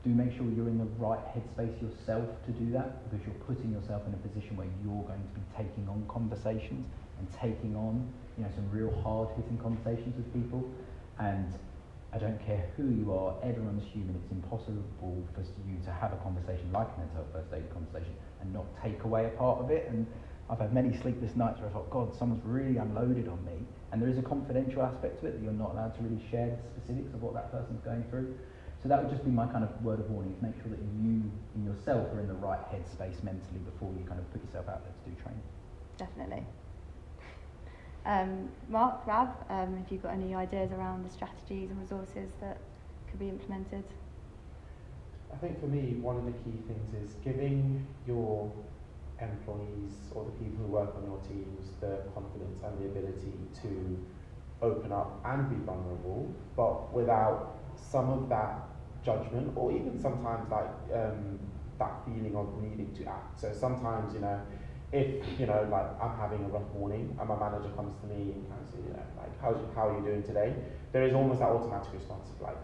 Do make sure you're in the right headspace yourself to do that, because you're putting yourself in a position where you're going to be taking on conversations and taking on, some real hard-hitting conversations with people. And I don't care who you are, everyone's human. It's impossible for you to have a conversation like a mental health first aid conversation and not take away a part of it. And I've had many sleepless nights where I thought, God, someone's really unloaded on me. And there is a confidential aspect to it that you're not allowed to really share the specifics of what that person's going through. So that would just be my kind of word of warning, is make sure that you in yourself are in the right headspace mentally before you kind of put yourself out there to do training. Definitely. Mark, Rav, have you got any ideas around the strategies and resources that could be implemented? I think for me, one of the key things is giving your employees or the people who work on your teams the confidence and the ability to open up and be vulnerable, but without some of that judgment, or even sometimes like that feeling of needing to act. So sometimes, if like I'm having a rough morning and my manager comes to me and kind of says, like how are you doing today? There is almost that automatic response of like,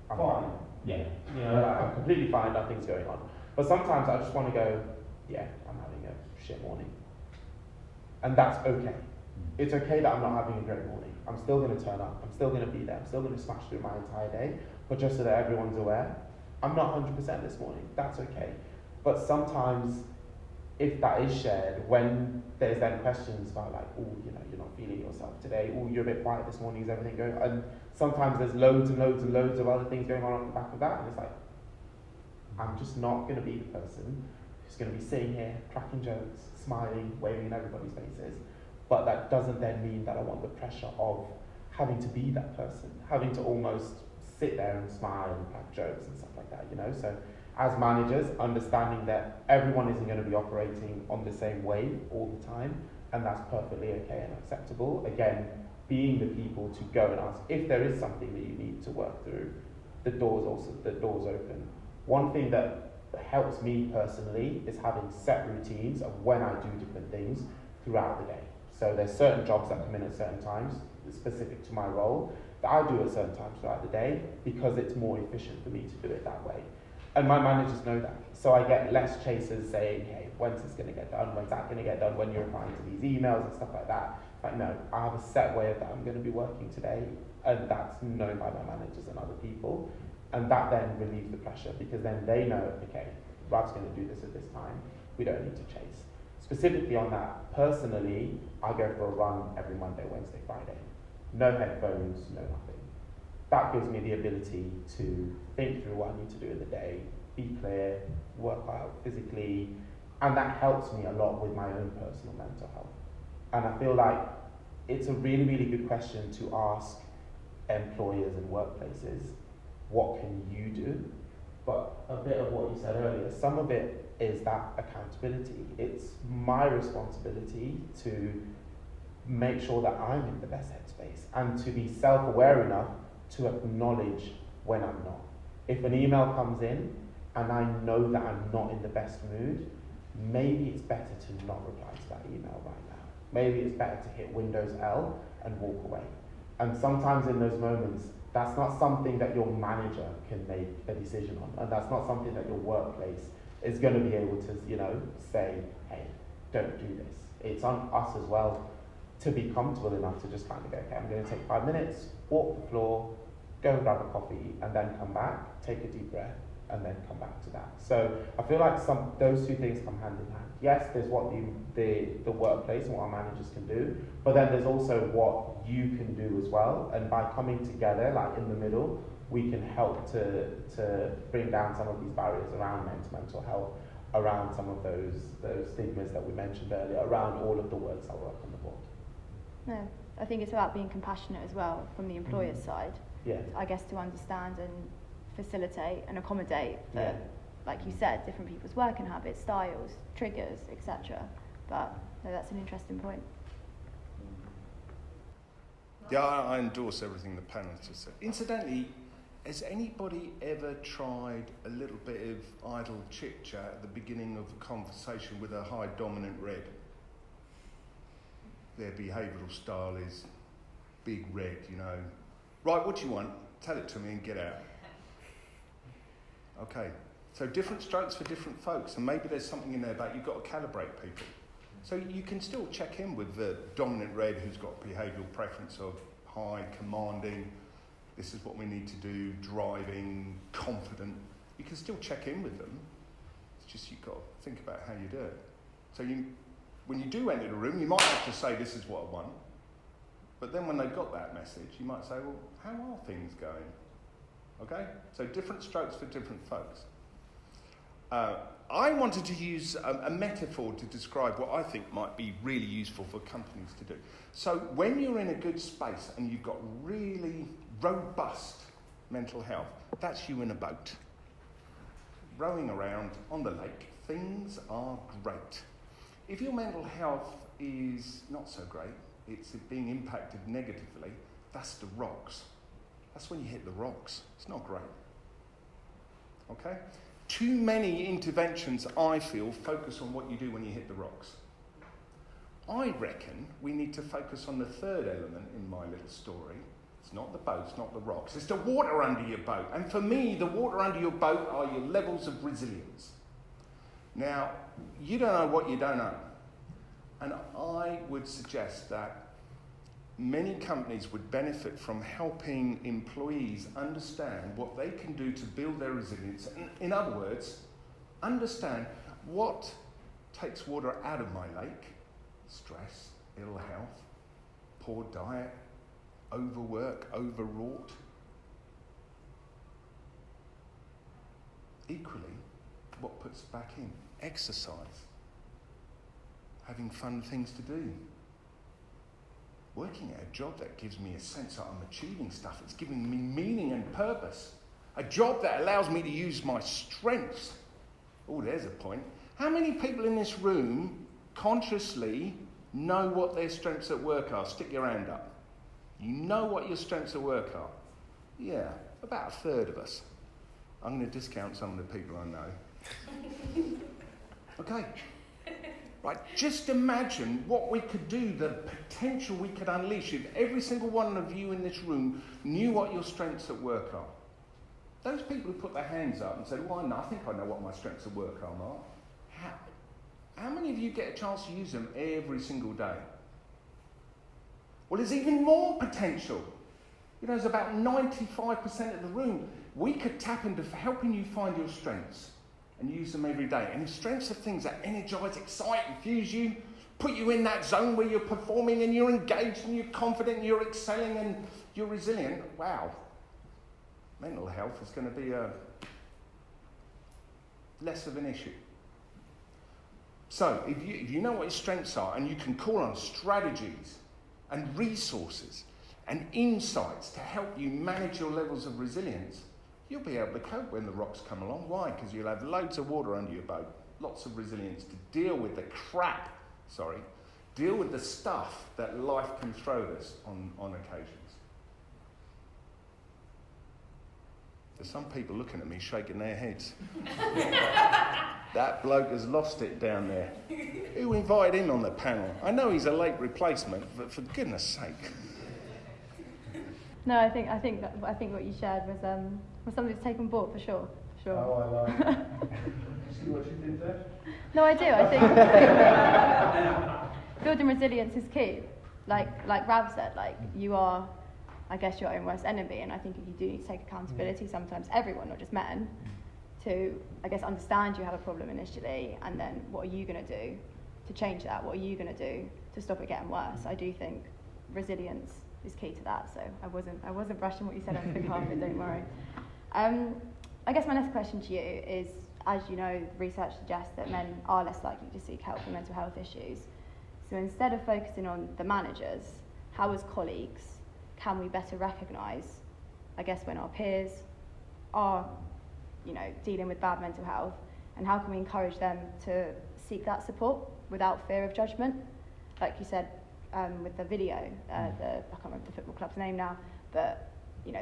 I'm fine. Yeah. Like, I'm completely fine, nothing's going on. But sometimes I just want to go, yeah, I'm having a shit morning. And that's okay. It's okay that I'm not having a great morning. I'm still going to turn up. I'm still going to be there. I'm still going to smash through my entire day. But just so that everyone's aware, I'm not 100% this morning. That's okay. But sometimes, if that is shared, when there's then questions about like, oh, you're not feeling yourself today. Oh, you're a bit quiet this morning. Is everything going? And sometimes there's loads and loads and loads of other things going on the back of that. And it's like, I'm just not going to be the person who's going to be sitting here, cracking jokes, smiling, waving in everybody's faces. But that doesn't then mean that I want the pressure of having to be that person, having to almost sit there and smile and crack jokes and stuff like that, you know. So as managers, understanding that everyone isn't going to be operating on the same way all the time, and that's perfectly okay and acceptable. Again, being the people to go and ask if there is something that you need to work through. The door's open. One thing that helps me personally is having set routines of when I do different things throughout the day. So there's certain jobs that come in at certain times, specific to my role, that I do at certain times throughout the day because it's more efficient for me to do it that way. And my managers know that. So I get less chasers saying, hey, when's this going to get done? When's that going to get done? When you're replying to these emails and stuff like that. Like, no, I have a set way that I'm going to be working today, and that's known by my managers and other people. And that then relieves the pressure because then they know, okay, Rob's going to do this at this time. We don't need to chase. Specifically on that, personally, I go for a run every Monday, Wednesday, Friday. No headphones, no nothing. That gives me the ability to think through what I need to do in the day, be clear, work out physically, and that helps me a lot with my own personal mental health. And I feel like it's a really, really good question to ask employers and workplaces, what can you do? But a bit of what you said earlier, some of it is that accountability. It's my responsibility to make sure that I'm in the best headspace and to be self-aware enough to acknowledge when I'm not. If an email comes in and I know that I'm not in the best mood, maybe it's better to not reply to that email right now. Maybe it's better to hit Windows L and walk away. And sometimes in those moments, that's not something that your manager can make a decision on, and that's not something that your workplace is going to be able to, you know, say, hey, don't do this. It's on us as well to be comfortable enough to just kind of go, okay, I'm going to take 5 minutes, walk the floor, go and grab a coffee, and then come back, take a deep breath, and then come back to that. So I feel like those two things come hand in hand. Yes, there's what the workplace and what our managers can do, but then there's also what you can do as well. And by coming together, like in the middle, we can help to bring down some of these barriers around mental health, around some of those stigmas that we mentioned earlier, around all of the words that were up on the board. No, I think it's about being compassionate as well from the employer's side. Yeah. I guess to understand and facilitate and accommodate that, like you said, different people's working habits, styles, triggers, etc. But no, that's an interesting point. Yeah, I endorse everything the panelists just said. Incidentally, has anybody ever tried a little bit of idle chit-chat at the beginning of a conversation with a high dominant REG? Their behavioural style is big REG, you know. Right, what do you want? Tell it to me and get out. Okay, so different strokes for different folks, and maybe there's something in there about you've got to calibrate people. So you can still check in with the dominant REG who's got behavioural preference of high, commanding, this is what we need to do, driving, confident. You can still check in with them. It's just you've got to think about how you do it. So when you do enter the room, you might have to say, this is what I want. But then when they got that message, you might say, well, how are things going? Okay? So different strokes for different folks. I wanted to use a metaphor to describe what I think might be really useful for companies to do. So when you're in a good space and you've got really robust mental health, that's you in a boat. Rowing around on the lake, things are great. If your mental health is not so great, it's being impacted negatively, that's the rocks. That's when you hit the rocks. It's not great. Okay? Too many interventions, I feel, focus on what you do when you hit the rocks. I reckon we need to focus on the third element in my little story. It's not the boat, it's not the rocks. It's the water under your boat. And for me, the water under your boat are your levels of resilience. Now, you don't know what you don't know. And I would suggest that many companies would benefit from helping employees understand what they can do to build their resilience. In other words, understand what takes water out of my lake: stress, ill health, poor diet, overwork, overwrought. Equally, what puts back in? Exercise, having fun things to do, Working at a job that gives me a sense that I'm achieving stuff. It's giving me meaning and purpose. A job that allows me to use my strengths. Oh, there's a point. How many people in this room consciously know what their strengths at work are? Stick your hand up. You know what your strengths at work are? Yeah, about a third of us. I'm going to discount some of the people I know. Okay. Right, just imagine what we could do, the potential we could unleash if every single one of you in this room knew what your strengths at work are. Those people who put their hands up and said, well, I think I know what my strengths at work are, Mark. How many of you get a chance to use them every single day? Well, there's even more potential. You know, there's about 95% of the room. We could tap into helping you find your strengths and use them every day. And strengths are things that energise, excite, infuse you, put you in that zone where you're performing and you're engaged and you're confident and you're excelling and you're resilient. Wow. Mental health is going to be less of an issue. So, if you know what your strengths are and you can call on strategies and resources and insights to help you manage your levels of resilience, you'll be able to cope when the rocks come along. Why? Because you'll have loads of water under your boat, lots of resilience to deal with the deal with the stuff that life can throw us on occasions. There's some people looking at me shaking their heads. That bloke has lost it down there. Who invited him on the panel? I know he's a late replacement, but for goodness sake. No, I think what you shared was something to take on board for sure. Oh, I like it. See what you did there? No, I do. I think building resilience is key. Like Rav said, you are, I guess, your own worst enemy, and I think if you do need to take accountability, sometimes everyone, not just men, to, I guess, understand you have a problem initially, and then what are you going to do to change that? What are you going to do to stop it getting worse? I do think resilience is key to that. So I wasn't brushing what you said on the behalf of it. Don't worry. I guess my next question to you is, as you know, research suggests that men are less likely to seek help for mental health issues. So instead of focusing on the managers, how as colleagues can we better recognise, I guess, when our peers are, dealing with bad mental health, and how can we encourage them to seek that support without fear of judgment? Like you said, with the video, I can't remember the football club's name now, but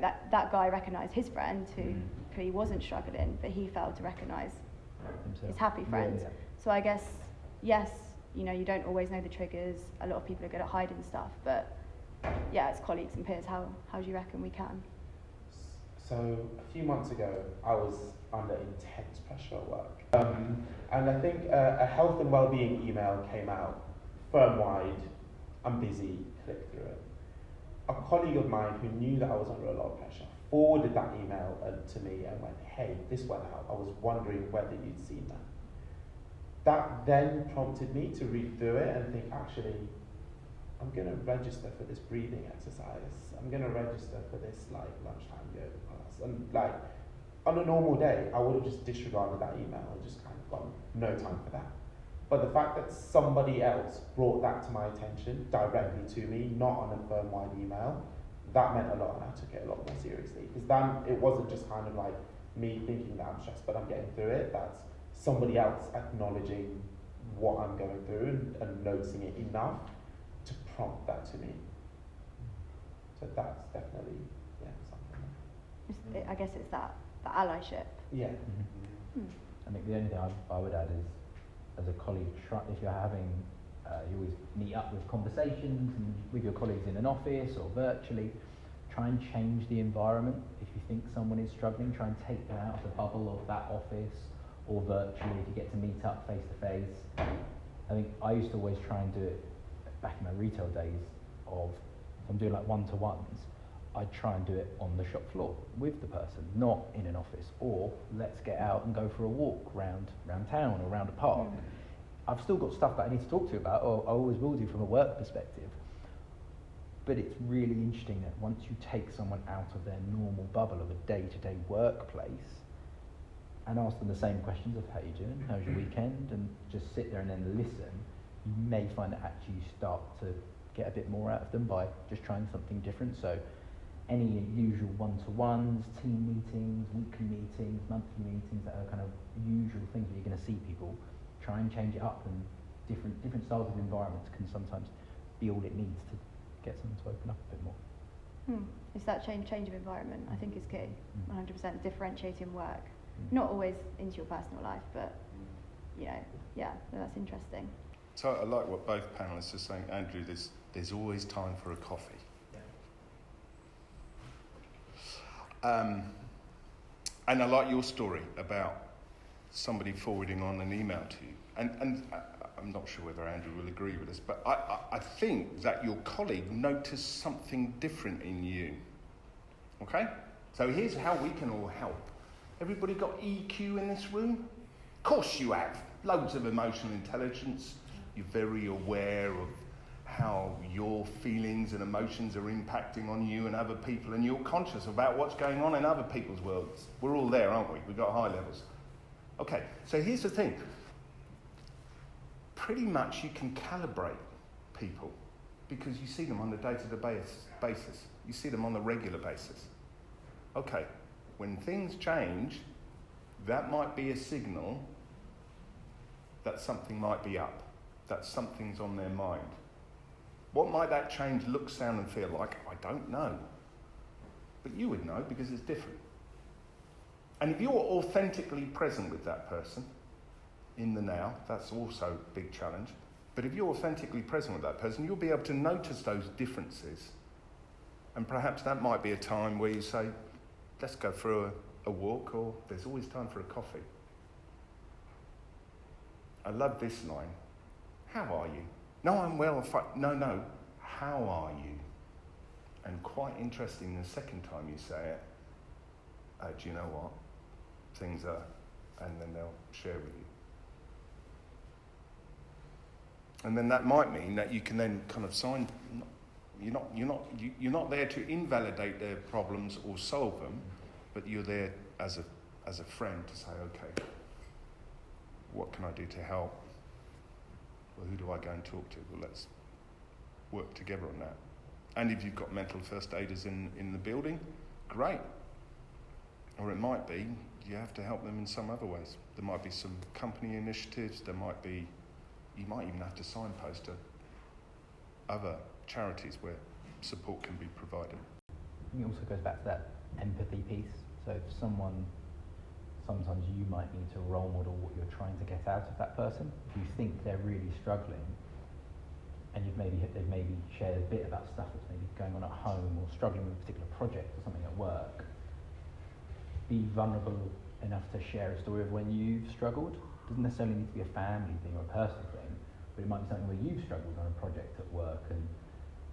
that guy recognised his friend who clearly wasn't struggling, but he failed to recognise his happy friends. Yeah. So I guess, yes, you don't always know the triggers. A lot of people are good at hiding stuff, but yeah, as colleagues and peers, how do you reckon we can? So a few months ago, I was under intense pressure at work, and I think a health and wellbeing email came out firm-wide. I'm busy, click through it. A colleague of mine who knew that I was under a lot of pressure forwarded that email to me and went, hey, this went out. I was wondering whether you'd seen that. That then prompted me to read through it and think, actually, I'm going to register for this breathing exercise. I'm going to register for this lunchtime yoga class. And on a normal day, I would have just disregarded that email and just kind of gone, no time for that. But the fact that somebody else brought that to my attention directly to me, not on a firm-wide email, that meant a lot, and I took it a lot more seriously. Because then it wasn't just kind of like me thinking that I'm stressed, but I'm getting through it. That's somebody else acknowledging what I'm going through and noticing it enough to prompt that to me. So that's definitely, something. I guess it's that allyship. Yeah. I think the only thing I would add is, as a colleague, if you're having, you always meet up with conversations and with your colleagues in an office or virtually, try and change the environment. If you think someone is struggling, try and take them out of the bubble of that office, or virtually if you get to meet up face to face. I think I used to always try and do it back in my retail days of, if I'm doing one-to-ones, I'd try and do it on the shop floor with the person, not in an office, or let's get out and go for a walk round town or around a park. I've still got stuff that I need to talk to you about, or I always will do from a work perspective. But it's really interesting that once you take someone out of their normal bubble of a day-to-day workplace and ask them the same questions of how you doing, how's your weekend, and just sit there and then listen, you may find that actually you start to get a bit more out of them by just trying something different. So any usual one-to-ones, team meetings, weekly meetings, monthly meetings that are kind of usual things that you're going to see people, try and change it up, and different styles of environments can sometimes be all it needs to get someone to open up a bit more. It's that change of environment, I think, is key. 100% differentiating work. Not always into your personal life, but, you know, yeah, no, that's interesting. So I like what both panellists are saying. Andrew, there's always time for a coffee. And I like your story about somebody forwarding on an email to you. And I'm not sure whether Andrew will agree with this, but I think that your colleague noticed something different in you. Okay? So here's how we can all help. Everybody got EQ in this room? Of course you have. Loads of emotional intelligence. You're very aware of how your feelings and emotions are impacting on you and other people, and you're conscious about what's going on in other people's worlds. We're all there, aren't we? We've got high levels. Okay, so here's the thing. Pretty much you can calibrate people because you see them on a day-to-day basis. You see them on a regular basis. Okay, when things change, that might be a signal that something might be up, that something's on their mind. What might that change look, sound and feel like? I don't know. But you would know because it's different. And if you're authentically present with that person in the now, that's also a big challenge. But if you're authentically present with that person, you'll be able to notice those differences. And perhaps that might be a time where you say, let's go for a walk, or there's always time for a coffee. I love this line. How are you? No, I'm well. No. How are you? And quite interesting, the second time you say it, do you know what? Things are, and then they'll share with you. And then that might mean that you can then kind of sign. You're not there to invalidate their problems or solve them, but you're there as a friend to say, okay, what can I do to help? Well, who do I go and talk to? Well, let's work together on that. And if you've got mental first aiders in the building, great. Or it might be you have to help them in some other ways. There might be some company initiatives. You might even have to signpost to other charities where support can be provided. I think it also goes back to that empathy piece. So if sometimes you might need to role model what you're trying to get out of that person. If you think they're really struggling, and they've maybe shared a bit about stuff that's maybe going on at home, or struggling with a particular project or something at work, be vulnerable enough to share a story of when you've struggled. It doesn't necessarily need to be a family thing or a personal thing, but it might be something where you've struggled on a project at work, and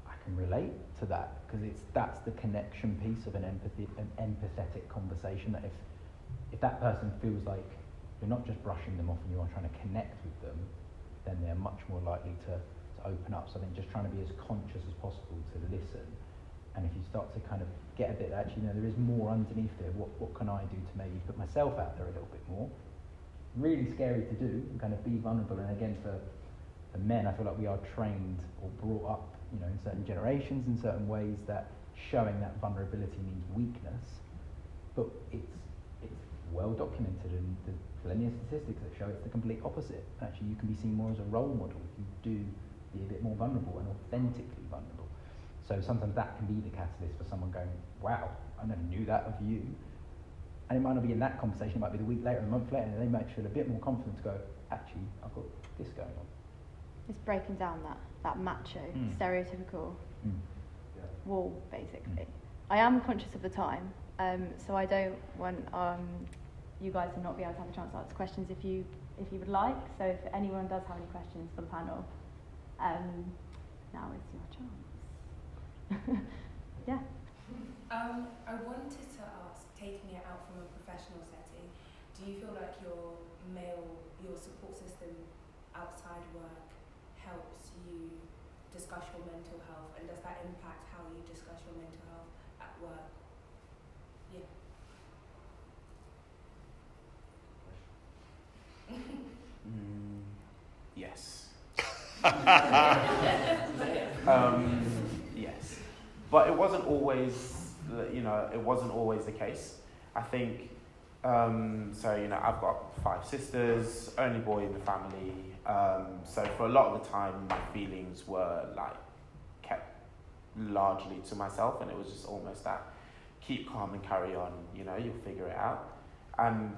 I can relate to that because that's the connection piece of an empathetic conversation. That if that person feels like you're not just brushing them off and you are trying to connect with them, then they're much more likely to open up. So I think just trying to be as conscious as possible to listen. And if you start to kind of get a bit, actually, there is more underneath there. What can I do to maybe put myself out there a little bit more? Really scary to do, and kind of be vulnerable. And again, for men, I feel like we are trained or brought up, in certain generations in certain ways that showing that vulnerability means weakness. But it's well documented, and there's plenty of statistics that show it's the complete opposite. Actually, you can be seen more as a role model if you do be a bit more vulnerable and authentically vulnerable. So sometimes that can be the catalyst for someone going, wow, I never knew that of you. And it might not be in that conversation, it might be the week later, a month later, and they might feel a bit more confident to go, actually, I've got this going on. It's breaking down that macho, stereotypical wall, basically. I am conscious of the time, so I don't want you guys to not be able to have a chance to ask questions if you would like. So if anyone does have any questions for the panel, now is your chance. Yeah. I wanted to ask, taking it out from a professional setting, do you feel like your support system outside work helps you discuss your mental health, and does that impact how you discuss your mental health at work? Yeah. Yes. Yes, but it wasn't always, it wasn't always the case. I think, I've got 5 sisters, only boy in the family. So for a lot of the time, my feelings were like kept largely to myself, and it was just almost that keep calm and carry on. You'll figure it out. And,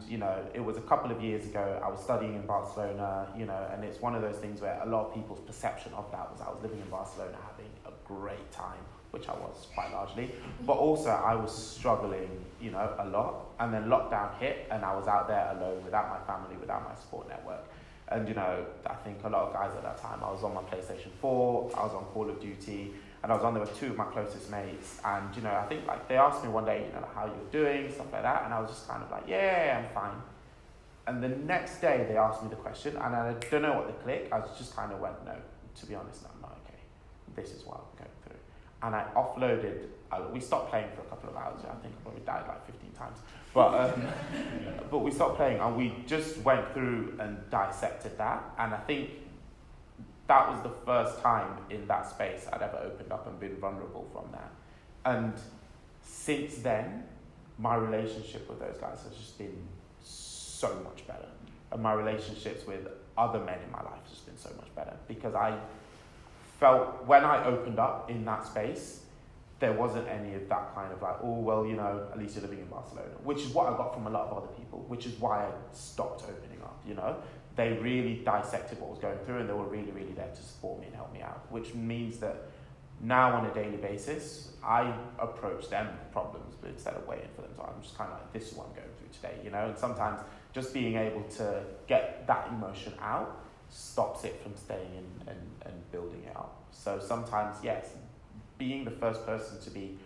it was a couple of years ago, I was studying in Barcelona, and it's one of those things where a lot of people's perception of that was I was living in Barcelona having a great time, which I was quite largely, but also I was struggling, a lot. And then lockdown hit and I was out there alone without my family, without my support network. And, I think a lot of guys at that time, I was on my PlayStation 4, I was on Call of Duty, and I was on there with 2 of my closest mates. And, I think like they asked me one day, how you're doing, stuff like that. And I was just kind of like, yeah, I'm fine. And the next day they asked me the question, and I don't know what the click, I just kind of went, no, to be honest, I'm not okay. This is what I'm going through. And I offloaded, we stopped playing for a couple of hours. I think I probably died like 15 times. But we stopped playing and we just went through and dissected that. And I think that was the first time in that space I'd ever opened up and been vulnerable from that. And since then, my relationship with those guys has just been so much better. And my relationships with other men in my life has just been so much better, because I felt when I opened up in that space, there wasn't any of that kind of like, oh, well, at least you're living in Barcelona, which is what I got from a lot of other people, which is why I stopped opening up, They really dissected what was going through, and they were really, really there to support me and help me out, which means that now on a daily basis, I approach them with problems, but instead of waiting for them, so I'm just kind of like, this is what I'm going through today, And sometimes just being able to get that emotion out stops it from staying in and building it up. So sometimes, yes, being the first person to be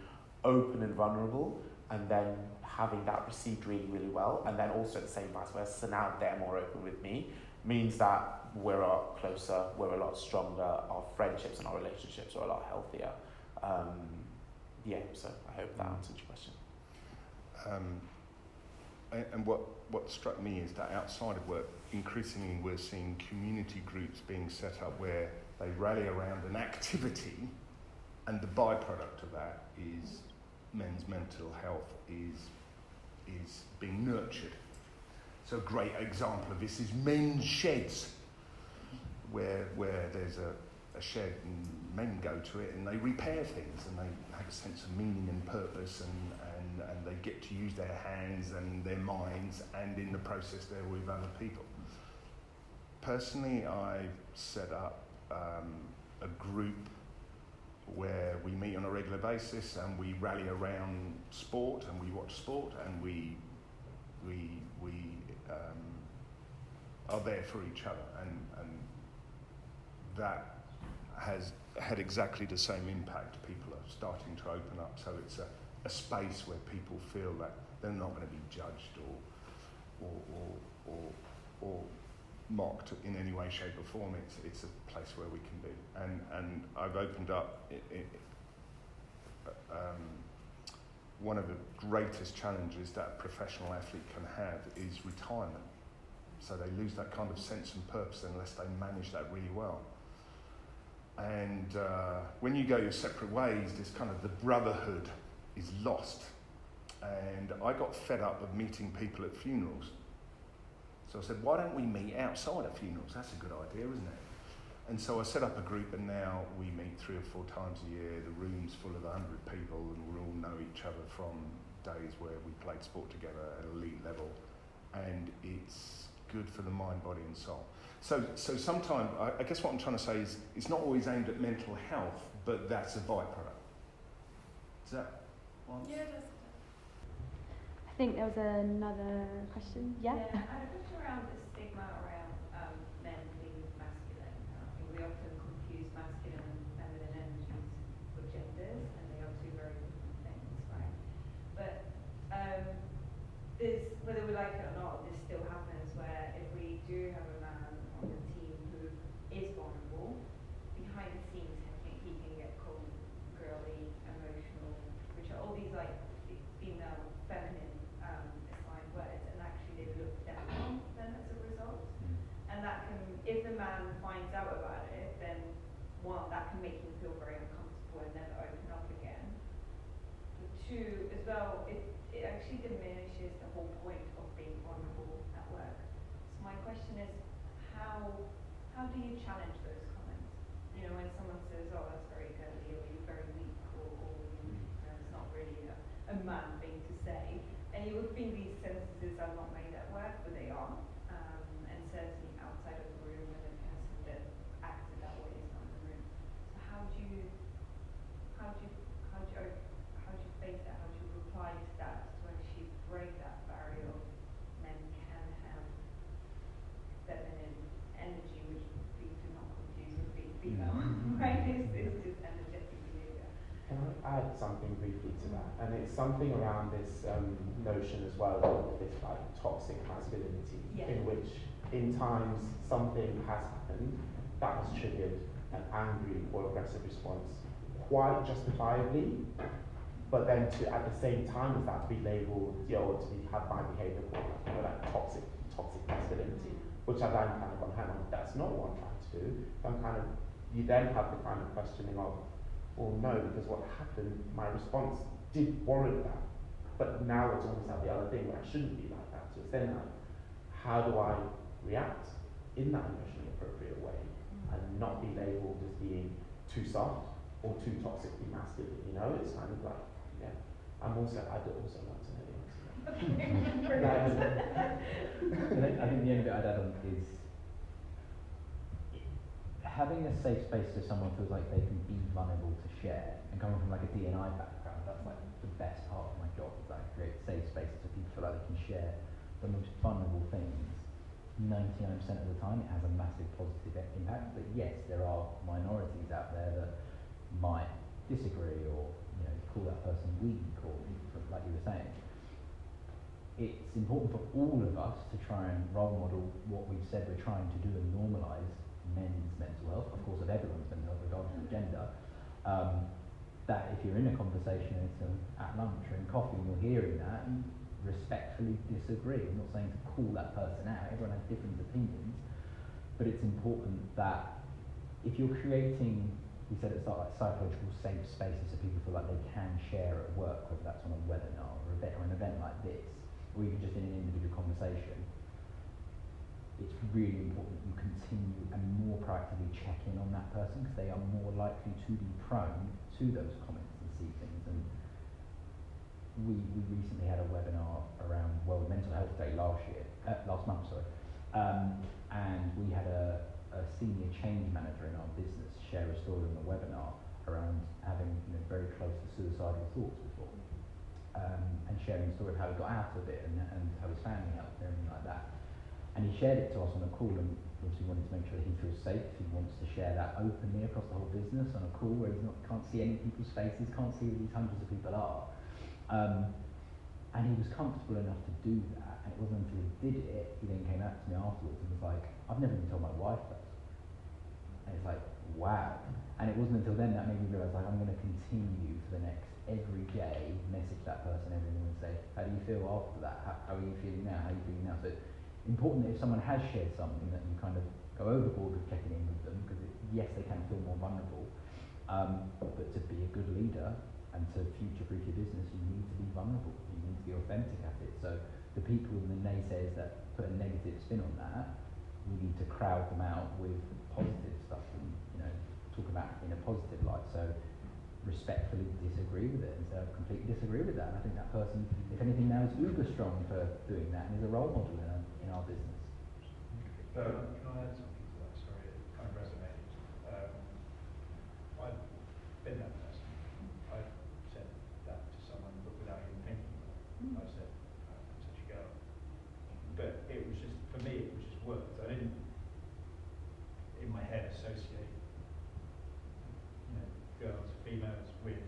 open and vulnerable, and then having that received really, really well, and then also the same vice versa, so now they're more open with me, means that we're a lot closer, we're a lot stronger, our friendships and our relationships are a lot healthier. So I hope that answers your question. And what struck me is that outside of work, increasingly we're seeing community groups being set up where they rally around an activity, and the byproduct of that is men's mental health is being nurtured. So a great example of this is men's sheds, where there's a shed and men go to it and they repair things and they have a sense of meaning and purpose, and they get to use their hands and their minds, and in the process they're with other people. Personally, I've set up a group where we meet on a regular basis and we rally around sport and we watch sport and we are there for each other, and that has had exactly the same impact. People are starting to open up, so it's a space where people feel that they're not going to be judged or mocked in any way, shape or form. It's a place where we can be. And I've opened up one of the greatest challenges that a professional athlete can have is retirement. So they lose that kind of sense and purpose unless they manage that really well. And when you go your separate ways, this kind of the brotherhood is lost. And I got fed up of meeting people at funerals. So I said, why don't we meet outside of funerals? That's a good idea, isn't it? And so I set up a group, and now we meet 3 or 4 times a year. The room's full of 100 people, and we all know each other from days where we played sport together at elite level. And it's good for the mind, body and soul. So sometimes, I guess what I'm trying to say is, it's not always aimed at mental health, but that's a byproduct. Is that one? Yeah, it does. I think there was another question. Yeah. I had a question around the stigma around men being masculine. I think we often confuse masculine and feminine energies for genders, and they are 2 very different things, right? But there's, whether we like it or not, this still happens where if we do have a man on the team who is vulnerable, behind the scenes he can get called girly, emotional, which are all these like female, feminine assigned words, and actually they look down on them as a result. And that can, if the man finds out about it, then one, that can make him feel very uncomfortable and never open up again. But two, as well, it actually diminishes the whole point of being vulnerable at work. So my question is, how do you challenge those comments? You know, when someone says, oh, that's very girly, or you're very weak, or you know, it's not really a man thing to say. And you would think these sentences are not made at work, but they are. And certainly outside of the room when the person that acted that way is not in the room. So how do you face that? How do you reply to that to actually break that barrier of men can have feminine energy, which please do not confuse with being female, right? It's just energetic behavior. Can I add something briefly to that? And it's something around this notion as well of this like toxic masculinity, in which in times something has happened that has triggered an angry or aggressive response, quite justifiably, but then to at the same time as that to be labelled, or to be had my behaviour called like toxic masculinity, which I then kind of gone, hang on, that's not what I'm trying to do. So I'm kind of, you then have the kind of questioning of, well, no, because what happened, my response did warrant that, but now it's almost like the other thing where I shouldn't be like that. So it's then like, how do I react in that emotionally appropriate way and not be labelled as being too soft or too toxically masculine? You know, it's kind of like, yeah. I do also like to know the answer. I think the only bit I'd add on is having a safe space so someone feels like they can be vulnerable to share, and coming from like a D&I background, that's like the best part of my job, is that I create safe spaces so people feel like they can share the most vulnerable things. 99% of the time it has a massive positive impact, but yes, there are minorities out there that might disagree or, you know, call that person weak or, like you were saying. It's important for all of us to try and role model what we've said we're trying to do and normalise men's mental health, of course of everyone's mental health regardless of gender, that if you're in a conversation and it's at lunch or in coffee and you're hearing that, you respectfully disagree. I'm not saying to call that person out, everyone has different opinions, but it's important that if you're creating, we said at the start, like psychological safe spaces so people feel like they can share at work, whether that's on a webinar or an event like this, or even just in an individual conversation, it's really important that you continue and more proactively check in on that person, because they are more likely to be prone to those comments and see things. And we recently had a webinar around World Mental Health Day last month, and we had a senior change manager in our business share a story on the webinar around having, you know, very close to suicidal thoughts before, and sharing the story of how he got out of it and how his family helped and everything like that. And he shared it to us on a call, and obviously wanted to make sure that he feels safe. He wants to share that openly across the whole business on a call where can't see any people's faces, can't see who these hundreds of people are. And he was comfortable enough to do that, and it wasn't until he did it, he then came out to me afterwards and was like, I've never even told my wife that. And it's like, wow. And it wasn't until then that made me realise, like, I'm going to continue for the next, every day, message that person every morning and say, how do you feel after that? How are you feeling now? How are you feeling now? So important that if someone has shared something, that you kind of go overboard with checking in with them, because yes, they can feel more vulnerable, but to be a good leader and to future-proof your business, you need to be vulnerable. You need to be authentic at it. So the people and the naysayers that put a negative spin on that, we need to crowd them out with positive stuff and, you know, talk about it in a positive light. So respectfully disagree with it instead of completely disagree with that. And I think that person, if anything, now is uber strong for doing that and is a role model in our business. Can I add something to that? Sorry, it kind of resonated. I've been that person. I've said that to someone, but without even thinking about it. I said, I'm such a girl. But it was just, for me, it was just words. I didn't, in my head, associate, you know, girls, females with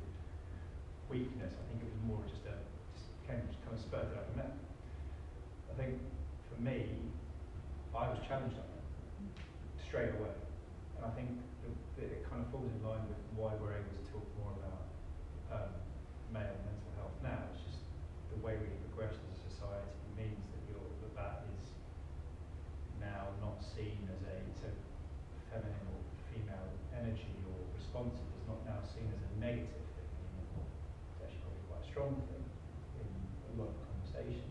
weakness. I think it was more just kind of spurred it up. And that, I think, for me, I was challenged on it straight away, and I think that it kind of falls in line with why we're able to talk more about male mental health now. It's just the way we progress as a society means that that is now not seen as a feminine or female energy, or responsive is not now seen as a negative thing anymore. It's actually probably quite a strong thing in a lot of conversations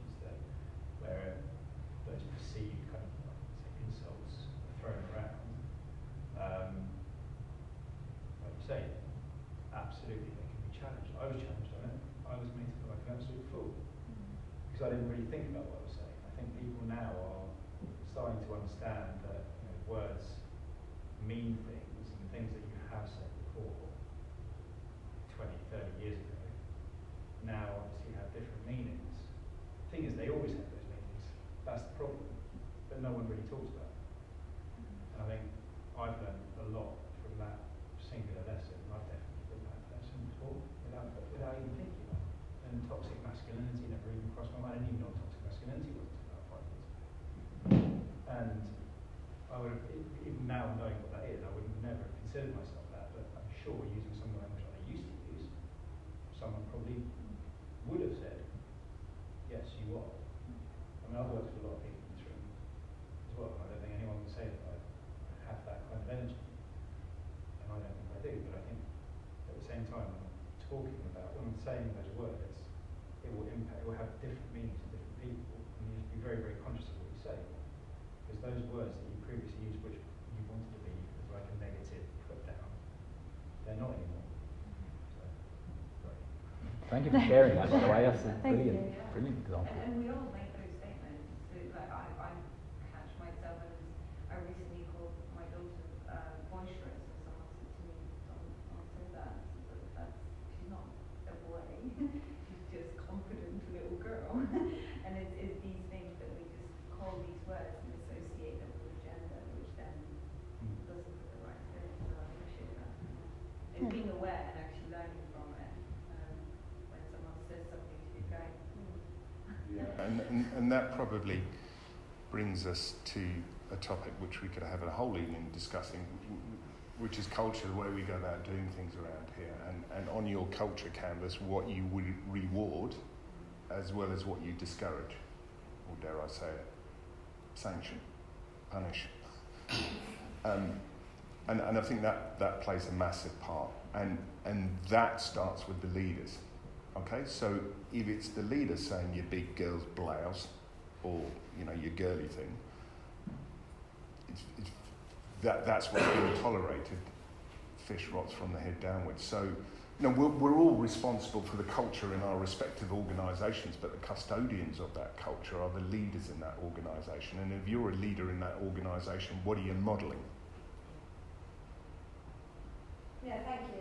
where those perceived kind of insults are thrown around. Like you say, absolutely they can be challenged. I was challenged on it. I was made to feel like an absolute fool because I didn't really think about what I was saying. I think people now are starting to understand that words mean things, and things that you have said before 20, 30 years ago now obviously have different meanings. The thing is, they always have those meanings. That's the problem, but no one really talks about it. And I think I've learned a lot from that singular lesson. I've definitely been that person before without even thinking about it. And toxic masculinity never even crossed my mind. I didn't even know what toxic masculinity was until about 5 years ago. And I would have, even now knowing what that is, I would have never considered myself that, but I'm sure using some of the language that I used to use, someone probably would have said, yes, you are. I mean, I've worked with a lot of people in this room as well, and I don't think anyone would say that I have that kind of energy. And I don't think I do, but I think at the same time, when I'm saying those words, it will have different meanings to different people, and you have to be very, very conscious of what you say. Because those words that you previously used, which you wanted to be as like a negative put down, they're not anymore. So, right. Thank you for sharing that, by the way. That's a Thank brilliant, you. brilliant example. And we all make those statements. So, like I catch myself as I recently called my daughter boisterous, and someone said to me, "Don't say that. She's not a boy. She's just confident little girl." And it's these things that we just call these words and associate them with gender, which then doesn't put the right spirit. So I appreciate that. And being aware and actually learning from it when someone says something to you, going, And that probably brings us to a topic which we could have a whole evening discussing, which is culture, the way we go about doing things around here, and on your culture canvas, what you would reward as well as what you discourage, or dare I say it, sanction, punish. And I think that plays a massive part, and that starts with the leaders. Okay, so if it's the leader saying your big girl's blouse or your girly thing, that's what's being tolerated. Fish rots from the head downwards. So we're all responsible for the culture in our respective organisations, but the custodians of that culture are the leaders in that organisation. And if you're a leader in that organisation, what are you modelling? Yeah, thank you.